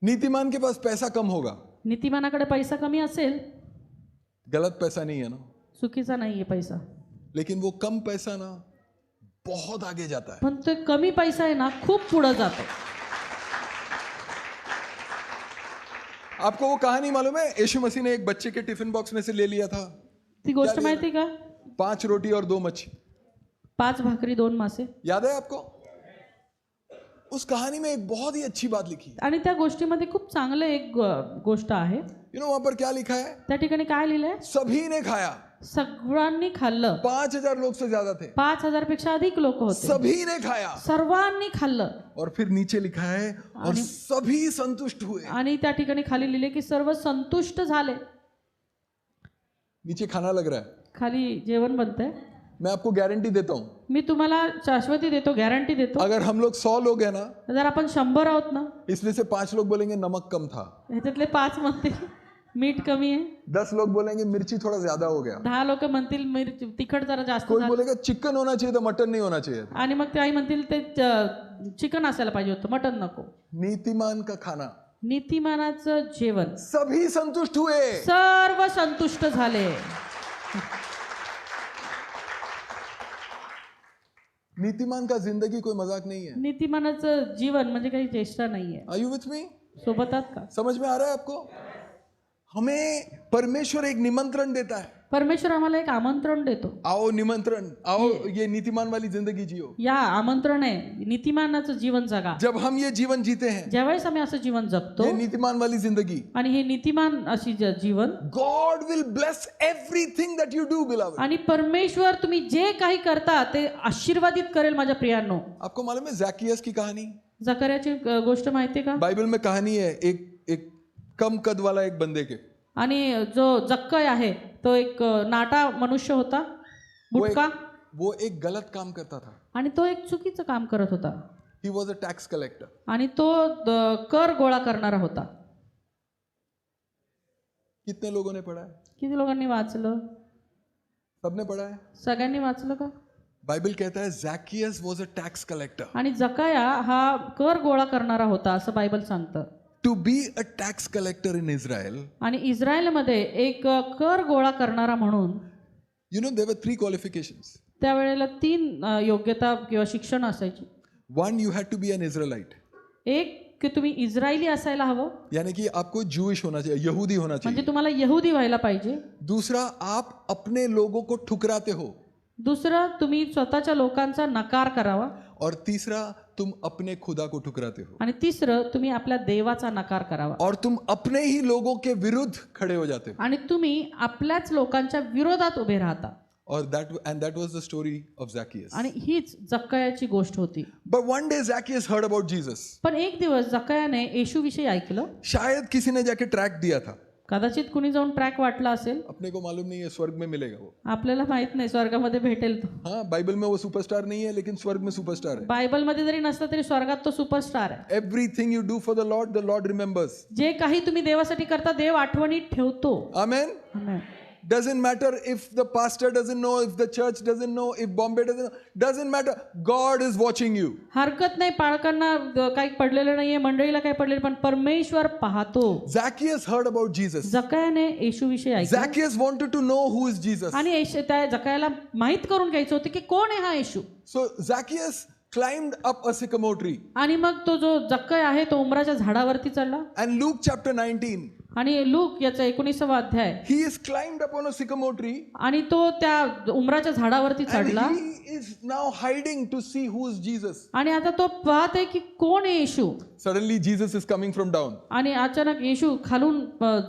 नीतिमान के पास पैसा कम होगा, नीतिमानाकडे पैसा कमी असेल, गलत पैसा नहीं है ना, चुकीचा नाहीये पैसा, लेकिन वो कम पैसा ना बहुत आगे जाता है. पण तो कमी पैसा आहे ना खूप पुढे जातो. आपको वो कहानी मालूम है? यीशु मसीह ने एक बच्चे के टिफिन बॉक्स में से ले लिया था ती गोष्ट माहिती का? 5 रोटी और 2 मच्छी. 5 भाकरी 2 मासे. याद है आपको? उस कहानी में एक बहुत ही अच्छी बात लिखी. आणि त्या गोष्टीमध्ये खूप चांगलं एक गोष्ट आहे. वहां पर क्या लिखा है? त्या ठिकाणी काय लिहिलंय? सभी ने खाया. सगळ्यांनी खाल्लं. 5000 लोग से ज्यादा थे. 5000 पेक्षा अधिक लोक होते. सभी ने खाया. सर्वांनी खाल्लं. और फिर नीचे लिखा है और सभी संतुष्ट हुए. आणि त्या ठिकाणी खाली लिहिले की सर्व संतुष्ट झाले. नीचे खाना लग रहा है. खाली जेवण बनतंय. मैं आपको गारंटी देता हूं, मी तुम्हाला शाश्वती देतो, गॅरंटी देतो, अगर हम लोग 100 लोग हैं ना, जर आपण 100 आहोत ना, इसमें से 5 लोग बोलेंगे नमक कम था, ह्याच्यातले 5 म्हणतील मीठ कमी आहे, 10 लोग बोलेंगे मिर्ची थोड़ा ज्यादा हो गया, 10 लोक म्हणतील मिरची तिखट जरा जास्त कोई झालं, बोलेगा चिकन होना चाहिए था मटन नहीं होना चाहिए था. आणि मग ते आई म्हणतील ते चिकन असायला पाहिजे होतं, मटन नको. नीतिमान का खाना, नीतिमानाचं जेवण, सभी संतुष्ट हुए. सर्व संतुष्ट झाले. नीतिमान का जिंदगी कोई मजाक नहीं है. नीतिमानाचं जीवन म्हणजे काही चेष्टा नाहीये. Are you with me? सोबत आहात का? समझ में आ रहा है आपको? हमें परमेश्वर एक निमंत्रण देता है. परमेश्वर आम्हाला एक आमंत्रण देतो. आओ निमंत्रण, आओ ये नीतिमान वाली जिंदगी जियो. या आमंत्रण आहे नीतिमानाचं जीवन जगा. जब हम ये जीवन जीते हैं, ज्यावेळेस आम्ही असं जीवन जगतो, ये नीतिमान वाली जिंदगी, आणि हे नीतिमान अशी जीवन, God will bless everything that you do, beloved. आणि परमेश्वर तुम्ही जे काही करता ते आशीर्वादित करेल माझ्या प्रियांनो. आपको मालूम है ज़कियस की कहानी? जकर्याची गोष्ट माहिती का? बाइबल में कहानी है एक कम कद वाला एक बंदे के. आणि जो जक्कय आहे तो एक नाटा मनुष्य होता, बुटका, वो एक गलत काम करता था. आणि तो एक चुकीचं काम करत होता. He was a tax collector. आणि तो कर गोळा करणारा होता. कितने लोगों ने पढ़ा है? किती लोकांनी वाचलं? सबने पढ़ा है? सगळ्यांनी वाचलं का? बाइबल कहता है Zacchaeus was a tax collector. आणि जकाया हा कर गोळा करणारा होता असं बायबल सांगतं. To be a tax collector in Israel, आणि इस्रायलमध्ये एक कर गोळा करणारा म्हणून, there were 3 qualifications. त्यावेळेला 3 योग्यता किंवा शिक्षण असायची. One, you had to be an Israelite. एक की तुम्ही इस्रायली असायला हवं, यानी कि आपको जूइश होना चाहिए, यहूदी होना चाहिए. म्हणजे तुम्हाला यहुदी व्हायला पाहिजे. दूसरा, आप अपने लोगों को ठुकराते हो. दुसरं, तुम्ही स्वतःच्या लोकांचा नकार करावा. और तीसरा, तुम अपने खुदा को ठुकराते हो. आणि तिसरं, तुम्ही आपल्या देवाचा नकार करावा. और तुम अपने ही लोगों के विरुद्ध खड़े हो जाते हो. आणि तुम्ही आपल्याच लोकांच्या विरोधात उभे राहता. और that was the story of Zacchaeus. आणि हीच जक्कयाची गोष्ट होती. But one day Zacchaeus heard about Jesus. पण एक दिवस जक्कयाने येशूविषयी ऐकलं. शायद किसी ने जाके ट्रैक दिया था. कदाचित कुणी जाऊन ट्रॅक वाटला असेल. अपने को मालूम नहीं है, स्वर्ग में मिलेगा वो. आपल्याला माहित नाही, स्वर्गामध्ये भेटेल तो. हाँ, बाइबल में वो सुपरस्टार नहीं है, लेकिन स्वर्ग में सुपरस्टार है. बायबल मध्ये जरी नसलं तरी स्वर्गात तो सुपरस्टार आहे. Everything you do for the Lord remembers. जे काही तुम्ही देवासाठी करता देव आठवणीत ठेवतो. Amen. Amen. Doesn't matter if the pastor doesn't know, if the church doesn't know, if Bombay doesn't know. Doesn't matter. God is watching you. हरकत नाही, पालकांना काही पडलेलं नाहीये, मंडळीला काही पडलेलं, पण परमेश्वर पाहतो. Zacchaeus heard about Jesus. जकायाने येशूविषयी ऐकलं Zacchaeus wanted to know who is Jesus. आणि त्या जकायाला माहित करून घ्यायचं होतं की कोण आहे हा येशू. So Zacchaeus climbed up a sycamore tree. आणि मग तो जो जक्कय आहे तो उंबराच्या झाडावरती चढला. And Luke chapter 19. आणि लूक याचा 19वा अध्याय. He is climbed up on a sycamore tree. आणि तो त्या उंबराच्या झाडावरती चढला. And he is now hiding to see who is Jesus. आणि आता तो पाहत आहे की कोण आहे येशू. Suddenly Jesus is coming from down. आणि अचानक येशू खालून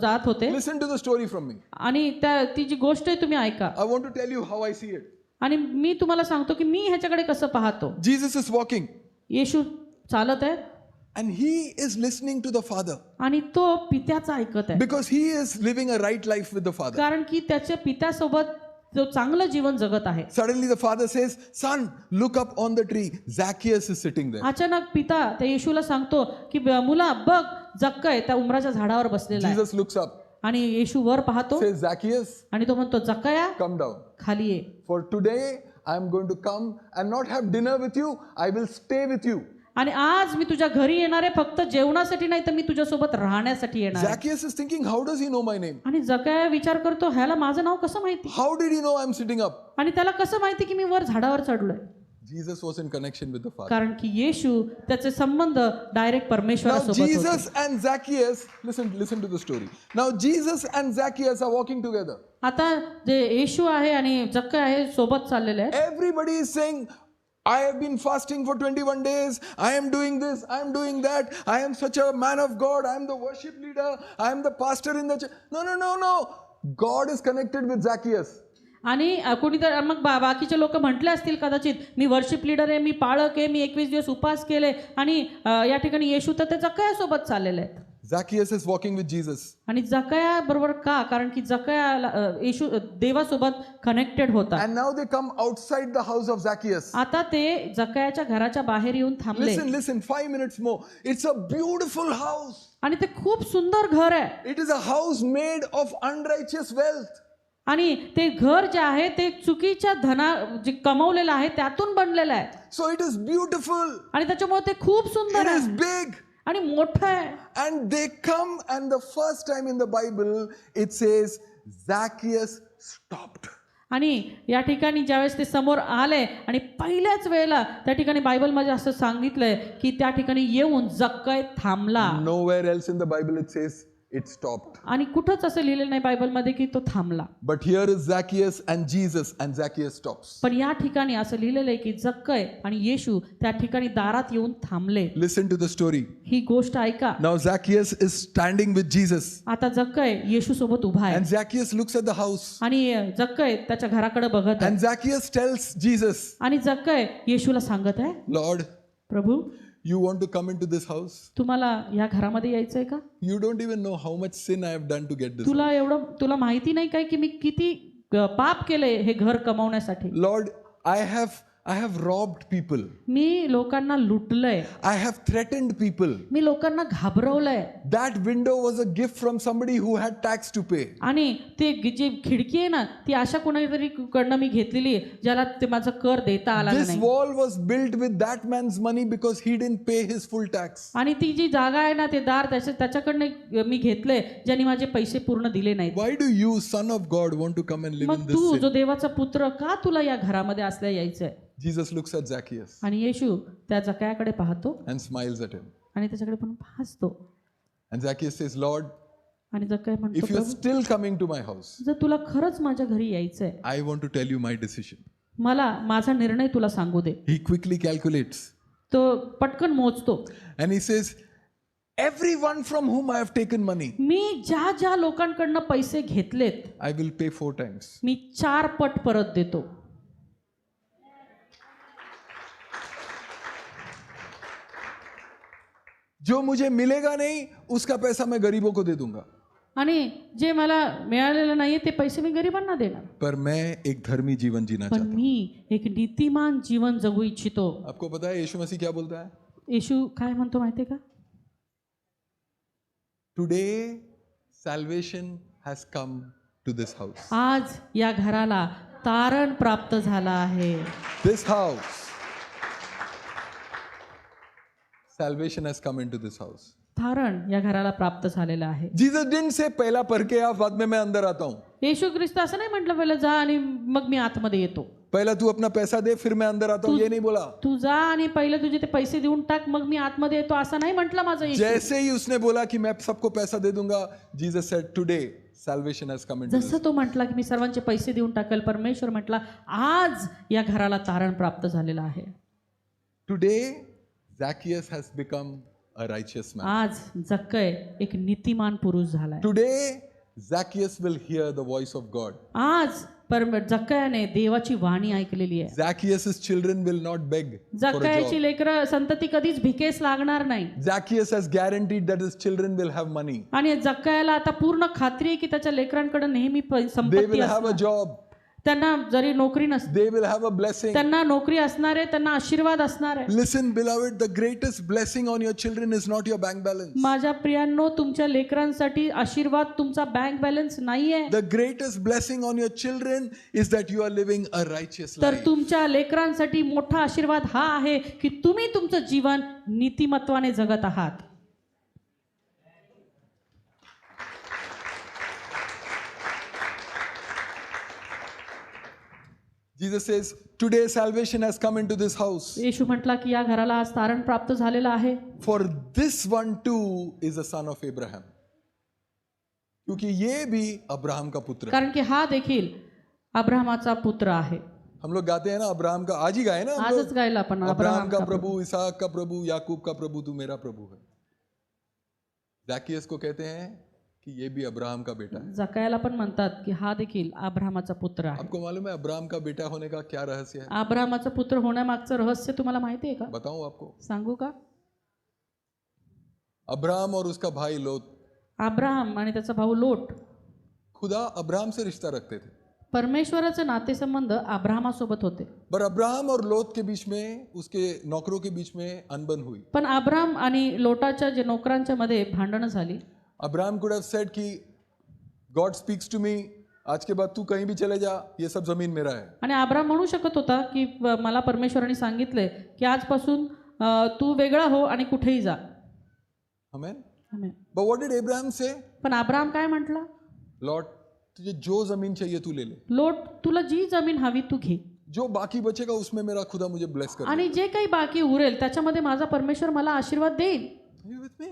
जात होते. Listen to the story from me. आणि ती जी गोष्ट आहे तुम्ही ऐका. I want to tell you how I see it. आणि मी तुम्हाला सांगतो की मी ह्याच्याकडे कसं पाहतो. Jesus is walking. येशू चालत आहे. And he is listening to the Father. आणि तो पित्याचं ऐकत आहे. Because he is living a right life with the Father. कारण की त्याच्या पित्यासोबत तो चांगलं जीवन जगत आहे. Suddenly the Father says, "Son, look up on the tree. Zacchaeus is sitting there." अचानक पिता त्या येशूला सांगतो की मुला बघ, जक्कय त्या उंबराच्या झाडावर बसलेला आहे. Jesus looks up. आणि येशू वर पाहतो. Says, "Zacchaeus, आणि तो म्हणतो, जक्कया come down. खाली ये. For today I am going to come and not have dinner with you. I will stay with you." आणि आज मी तुझ्या घरी येणार आहे, फक्त जेवणासाठी नाही तर मी तुझ्यासोबत राहण्यासाठी येणार आहे. Zacchaeus is thinking, how does he know my name? आणि जक्कया विचार करतो, ह्याला माझं नाव कसं माहिती. How did he know I am sitting up? आणि त्याला कसं माहिती की मी वर झाडावर चढलोय. Jesus was in connection with the Father. कारण की येशू त्याचे संबंध डायरेक्ट Now परमेश्वरासोबत होते. Jesus and Zacchaeus, listen to the story. Now Jesus and Zacchaeus are walking together. आता जे येशू आहे आणि जक्कय आहे सोबत चाललेले आहेत. Everybody is saying, I have been fasting for 21 days. I am doing this. I am doing that. I am such a man of God. I am the worship leader. I am the pastor in the church. No. God is connected with Zacchaeus. आणि कोणीतरी मग बाकीचे लोक म्हटले असतील कदाचित, मी वर्शिप लीडर आहे, मी पाळक आहे, मी 21 दिवस उपास केले. आणि या ठिकाणी येशू तर ते जक्कयासोबत चाललेले आहेत. Zacchaeus is walking with Jesus. आणि जक्कया बरोबर का? कारण की जक्कया येशू देवासोबत कनेक्टेड होता. And now they come outside the house of Zacchaeus. आता ते जक्कयाच्या घराच्या बाहेर येऊन थांबले. Listen, 5 minutes more. It's a beautiful house. आणि ते खूप सुंदर घर आहे. It is a house made of unrighteous wealth. आणि ते घर जे आहे ते चुकीच्या जे कमवलेलं आहे त्यातून बनलेलं आहे. So it is beautiful. आणि त्याच्यामुळे ते खूप सुंदर It आहे is big. आणि मोठं आहे. And they come, and the first time in the Bible it says Zacchaeus stopped. आणि या ठिकाणी ज्यावेळेस ते समोर आले आणि पहिल्याच वेळेला त्या ठिकाणी बायबलमध्ये असं सांगितलंय की त्या ठिकाणी येऊन जक्कय थांबला. Nowhere else in the Bible it says it stopped. आणि कुठंच असं लिहिलेलं नाही बायबलमध्ये की तो थांबला. But here is Zacchaeus and Jesus, and Zacchaeus stops. पण या ठिकाणी असं लिहिलेलं आहे की जक्कय आणि येशू त्या ठिकाणी दारात येऊन थांबले. Listen to the story. ही गोष्ट ऐका. Now Zacchaeus is standing with Jesus. आता जक्कय येशू सोबत उभा आहे. And Zacchaeus looks at the house. आणि जक्कय त्याच्या घराकडे बघत आहे. And Zacchaeus tells Jesus, आणि जक्कय येशूला सांगत आहे, Lord, Prabhu, you want to come into this house? तुम्हाला या घरामध्ये यायचंय का? You don't even know how much sin I have done to get this. तुला माहिती नाही काय की मी किती पाप केले हे घर कमावण्यासाठी. Lord, I have robbed people. मी लोकांना लुटलंय. I have threatened people. मी लोकांना घाबरवलंय. That window was a gift from somebody who had tax to pay. आणि ते जी खिडकी आहे ना ती अशा कोणातरी कडनं मी घेतलेली आहे ज्याला ते माझा कर देता आला This नाही. wall was built with that man's money because he didn't pay his full tax. आणि ती जी जागा आहे ना ते दार त्याच्याकडनं मी घेतलंय ज्यांनी माझे पैसे पूर्ण दिले नाहीत. Why do you, son of God, want to come and live in मग this तू sin? जो देवाचा पुत्र का तुला या घरामध्ये असल्या यायचंय? Jesus looks at Zacchaeus आणि येशू त्या जक्कयाकडे पाहतो and smiles at him. आणि त्याच्याकडे पण हसतो. And Zacchaeus says, Lord, आणि जक्कय म्हणतो, if you are Prabhu, still coming to my house, जर तुला खरंच माझ्या घरी यायचंय, I want to tell you my decision. मला माझा निर्णय तुला सांगू दे. He quickly calculates तो पटकन मोजतो. and he says, everyone from whom I have taken money, मी ज्या लोकांकडनं पैसे घेतलेत I will pay 4 times. मी 4 पट परत देतो. जो मुझे मिलेगा नहीं उसका पैसा मैं गरीबों को दे दूंगा. आणि जे मला मिळालेलं नाहीये ते पैसे मी गरिबांना देणार. पर मैं एक धर्मी जीवन जीना पण चाहता हूं. मी एक नीतिमान जीवन जगू इच्छितो. आपको पता है यीशु मसीह क्या बोलता है? येशू काय म्हणतो माहितीये का? Today salvation has come to this house. आज या घराला तारण प्राप्त झालं आहे. This house. Salvation has come into this house. तारण या घराला प्राप्त झालेलं आहे. Jesus didn't say पहला पढ़ के आ बाद में मैं अंदर आता हूँ. येशू ख्रिस्त असं नाही म्हटलं पहिलं जा आणि मग मी आतमध्ये येतो. पहला तू अपना पैसा दे फिर मैं अंदर आता हूँ, ये नहीं बोला. तू जा आणि पहिले तुझे ते पैसे देऊन टाक मग मी आतमध्ये येतो असं नाही म्हटलं माझं येशू. जैसे ही उसने बोला कि मैं सबको पैसा दे दूंगा, Jesus said today salvation has come into this. जसं तो म्हटला की मी सर्वांचे पैसे देऊन टाकेल, परमेश्वर म्हटला आज या घराला तारण प्राप्त झालेलं आहे. Today Zacchaeus has become a righteous man. आज जक्कय एक नीतिमान पुरुष झालाय. Today Zacchaeus will hear the voice of God. आज जक्कयाने देवाची वाणी ऐकलेली आहे. Zacchaeus' children will not beg for a जक्कयाची job. लेकरं संतती कधीच भिकेस लागणार नाही. Zacchaeus has guaranteed that his children will have money. आणि जक्कयाला आता पूर्ण खात्री आहे की त्याच्या लेकरांकडे नेहमी They संपत्ती will have a असणार. job. त्यांना जरी नोकरी नसते, They will have a blessing. त्यांना नोकरी असणार आहे, त्यांना आशीर्वाद असणार आहे. Listen, beloved, the greatest blessing on your children is not your bank balance. माझ्या प्रियांनो, तुमच्या लेकरांसाठी आशीर्वाद तुमचा बँक बॅलन्स नाहीये. The greatest blessing on your children is that you are living a righteous तर life. तुमच्या लेकरांसाठी मोठा आशीर्वाद हा आहे की तुम्ही तुमचं जीवन नीतिमत्वाने जगत आहात. Jesus says, today salvation has come into this house. येशू म्हटला की या घराला आज तारण प्राप्त झालेलं आहे. For this one too is a son of Abraham. क्योंकि ये भी अब्राहम का पुत्र है. कारण की हा देखील अब्राहमाचा पुत्र आहे. हम लोग गाते हैं ना, अब्राहम का, आज ही गाए ना हम लोग, आजच गायला आपण अब्राहम का प्रभु, इसहाक का प्रभु, याकूब का प्रभु, तू मेरा प्रभु है. ज़ाकियस को कहते हैं कि ये भी अब्राहम का बेटा है. जक्कयाला पण म्हणतात की हा देखील अब्राहमाचा पुत्र आहे. आपको मालूम है अब्राहम का बेटा होने का क्या रहस्य है? अब्राहमाचा पुत्र होण्यामागचं रहस्य तुम्हाला माहिती आहे का? बताऊं आपको. सांगू का? अब्राहम और उसका भाई लोत, अब्राहम आणि त्याचा भाऊ लोट खुदा अब्राहम से रिश्ता रखते थे. परमेश्वराचे नातेसंबंध अब्राहमासोबत होते. पर अब्राहम और लोत के बीच में, उसके नौकरों के बीच में अनबन हुई. पण अब्राहम आणि लोटाच्या जे नोकरांच्या मध्ये भांडणं झाली. अब्राहम could have said कि God speaks to me, आज के बाद तू कहीं भी चले जा, ये सब जमीन मेरा है. आणि अब्राहम म्हणू शकत होता की मला परमेश्वराने सांगितले की आजपासून तू वेगळा हो आणि कुठेही जा. Amen. Amen. But what did Abraham say? पण अब्राहम काय म्हटला? Lord, तुझे जो जमीन चाहिए तू ले ले. लोट, तुला जी जमीन हवी तू घे जो बाकी बचेगा उसमें मेरा खुदा मुझे ब्लेस कर. आणि जे काही बाकी उरेल त्याच्यामध्ये माझा परमेश्वर मला आशीर्वाद देईल. Are you with me?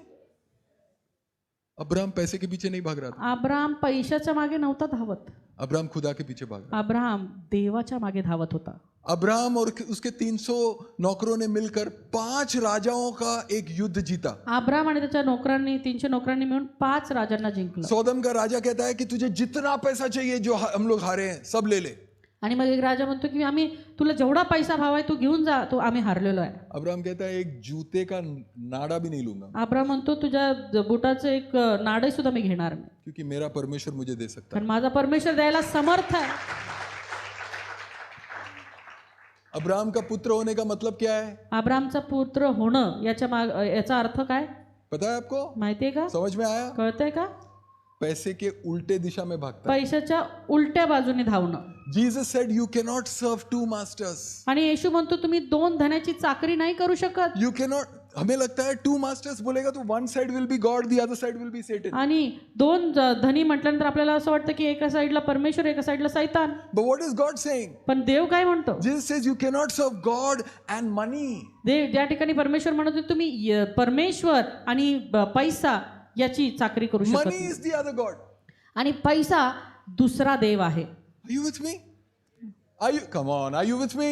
Abraham पैसे के पीछे नहीं भाग रहा था. अब्राहम पैशाच्या मागे नव्हता धावत. अब्राहम खुदा के पीछे भाग रहा. अब्राहम देवाच्या मागे धावत होता. अब्राहम और उसके 300 नौकरों ने मिलकर 5 राजाओं का एक युद्ध जीता. अब्राहम आणि त्याच्या नोकरांनी 300 नोकरांनी मिळून 5 राजांना जिंकलं. सोदम का राजा कहता है कि तुझे जितना पैसा चाहिए जो हम लोग हारे हैं सब ले ले. आणि मग एक राजा म्हणतो की आम्ही तुला जेवढा पैसा हवाय तू घेऊन जा, तो आम्ही हारलेलो आहे. अब्राहम कहता है एक जूते का नाड़ा भी नहीं लूंगा. अब्राहम म्हणतो तुझ्या बुटाचं एक नाडे सुद्धा मी घेणार नाही, क्योंकि मेरा परमेश्वर मुझे दे सकता है. कारण माझा परमेश्वर द्यायला समर्थ आहे. अब्राहम का पुत्र होने का मतलब क्या है? अब्राहमचा पुत्र होणं याचा अर्थ काय पता है आपको? माहितीये का? समझ में आया? कळतंय का? पैसे के उल्टे दिशा में भागता है. पैशाच्या उलट्या बाजूने धावणं. Jesus said you cannot serve two masters. आणि येशू म्हणतो तुम्ही 2 धन्याची चाकरी नाही करू शकत. You cannot. हमें लगता है two masters बोलेगा तो one side will be God, the other side will be Satan. आणि 2 धनी म्हटल्यानंतर आपल्याला असं वाटतं की एका साईडला परमेश्वर, एका साईडला सैतान. But what is God saying? पण देव काय म्हणतो? Jesus says you cannot serve God and money. देव ज्या ठिकाणी परमेश्वर म्हणतो तुम्ही परमेश्वर आणि पैसा याची चाकरी करू शकत Money नाही. is the other God. आणि पैसा दुसरा देव आहे. Are you with me? Are you? Come on, are you with me?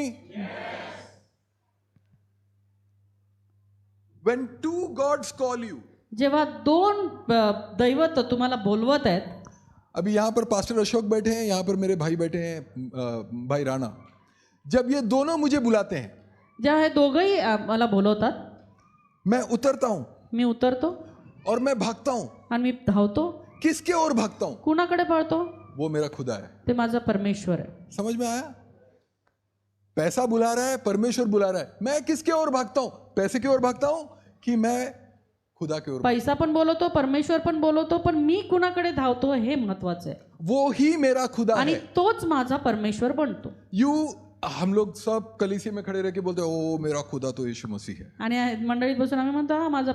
When two gods call you. जेव्हा 2 दैवत तुम्हाला बोलवत आहेत. अभी यहाँ पर पास्टर अशोक बैठे हैं, यहाँ पर मेरे भाई बैठे हैं, भाई राणा. जब ये दोनों मुझे बुलाते हैं, जेव्हा हे दोघंही मला बोलवतात, मैं उतरता हूँ मी उतरतो और मैं भागता हूँ. आणि मी धावतो. किसके ओर भागता हूँ? कुणाकडे पळतो? वो मेरा खुदा है. ते माझा परमेश्वर आहे. समझ में आया? पैसा बुला रहा है, परमेश्वर बुला रहा है. मैं किसके ओर भागता हूँ? पैसे की ओर भागता हूँ कि मैं खुदा की ओर, पैसा पण बोलवतो, परमेश्वर पण बोलवतो, पण मी कुणाकडे धावतो हे महत्वाचं आहे. वो ही मेरा खुदा आणि है. तोच माझा परमेश्वर बनतो. हम लोग सब कलीसिया में खड़े रह के बोलते हैं ओ मेरा खुदा तो यीशु मसीह है. आणि मंडळीत बसून आम्ही म्हणतो, हा माझा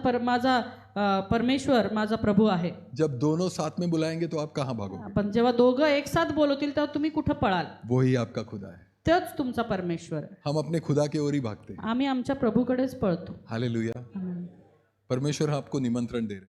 परमेश्वर माझा प्रभू आहे. जब दोनों साथ में बुलाएंगे तो आप कहाँ भागोगे? पण जेव्हा दोघं एक साथ बोलवतील तेव्हा तुम्ही कुठं पळाल? वही आपका खुदा है. तोच तुमचा परमेश्वर आहे. हम अपने खुदा की ओर ही भागते हैं. आम्ही आमच्या प्रभूकडेच पळतो. हालेलुया. परमेश्वर आपको निमंत्रण दे रहे हैं.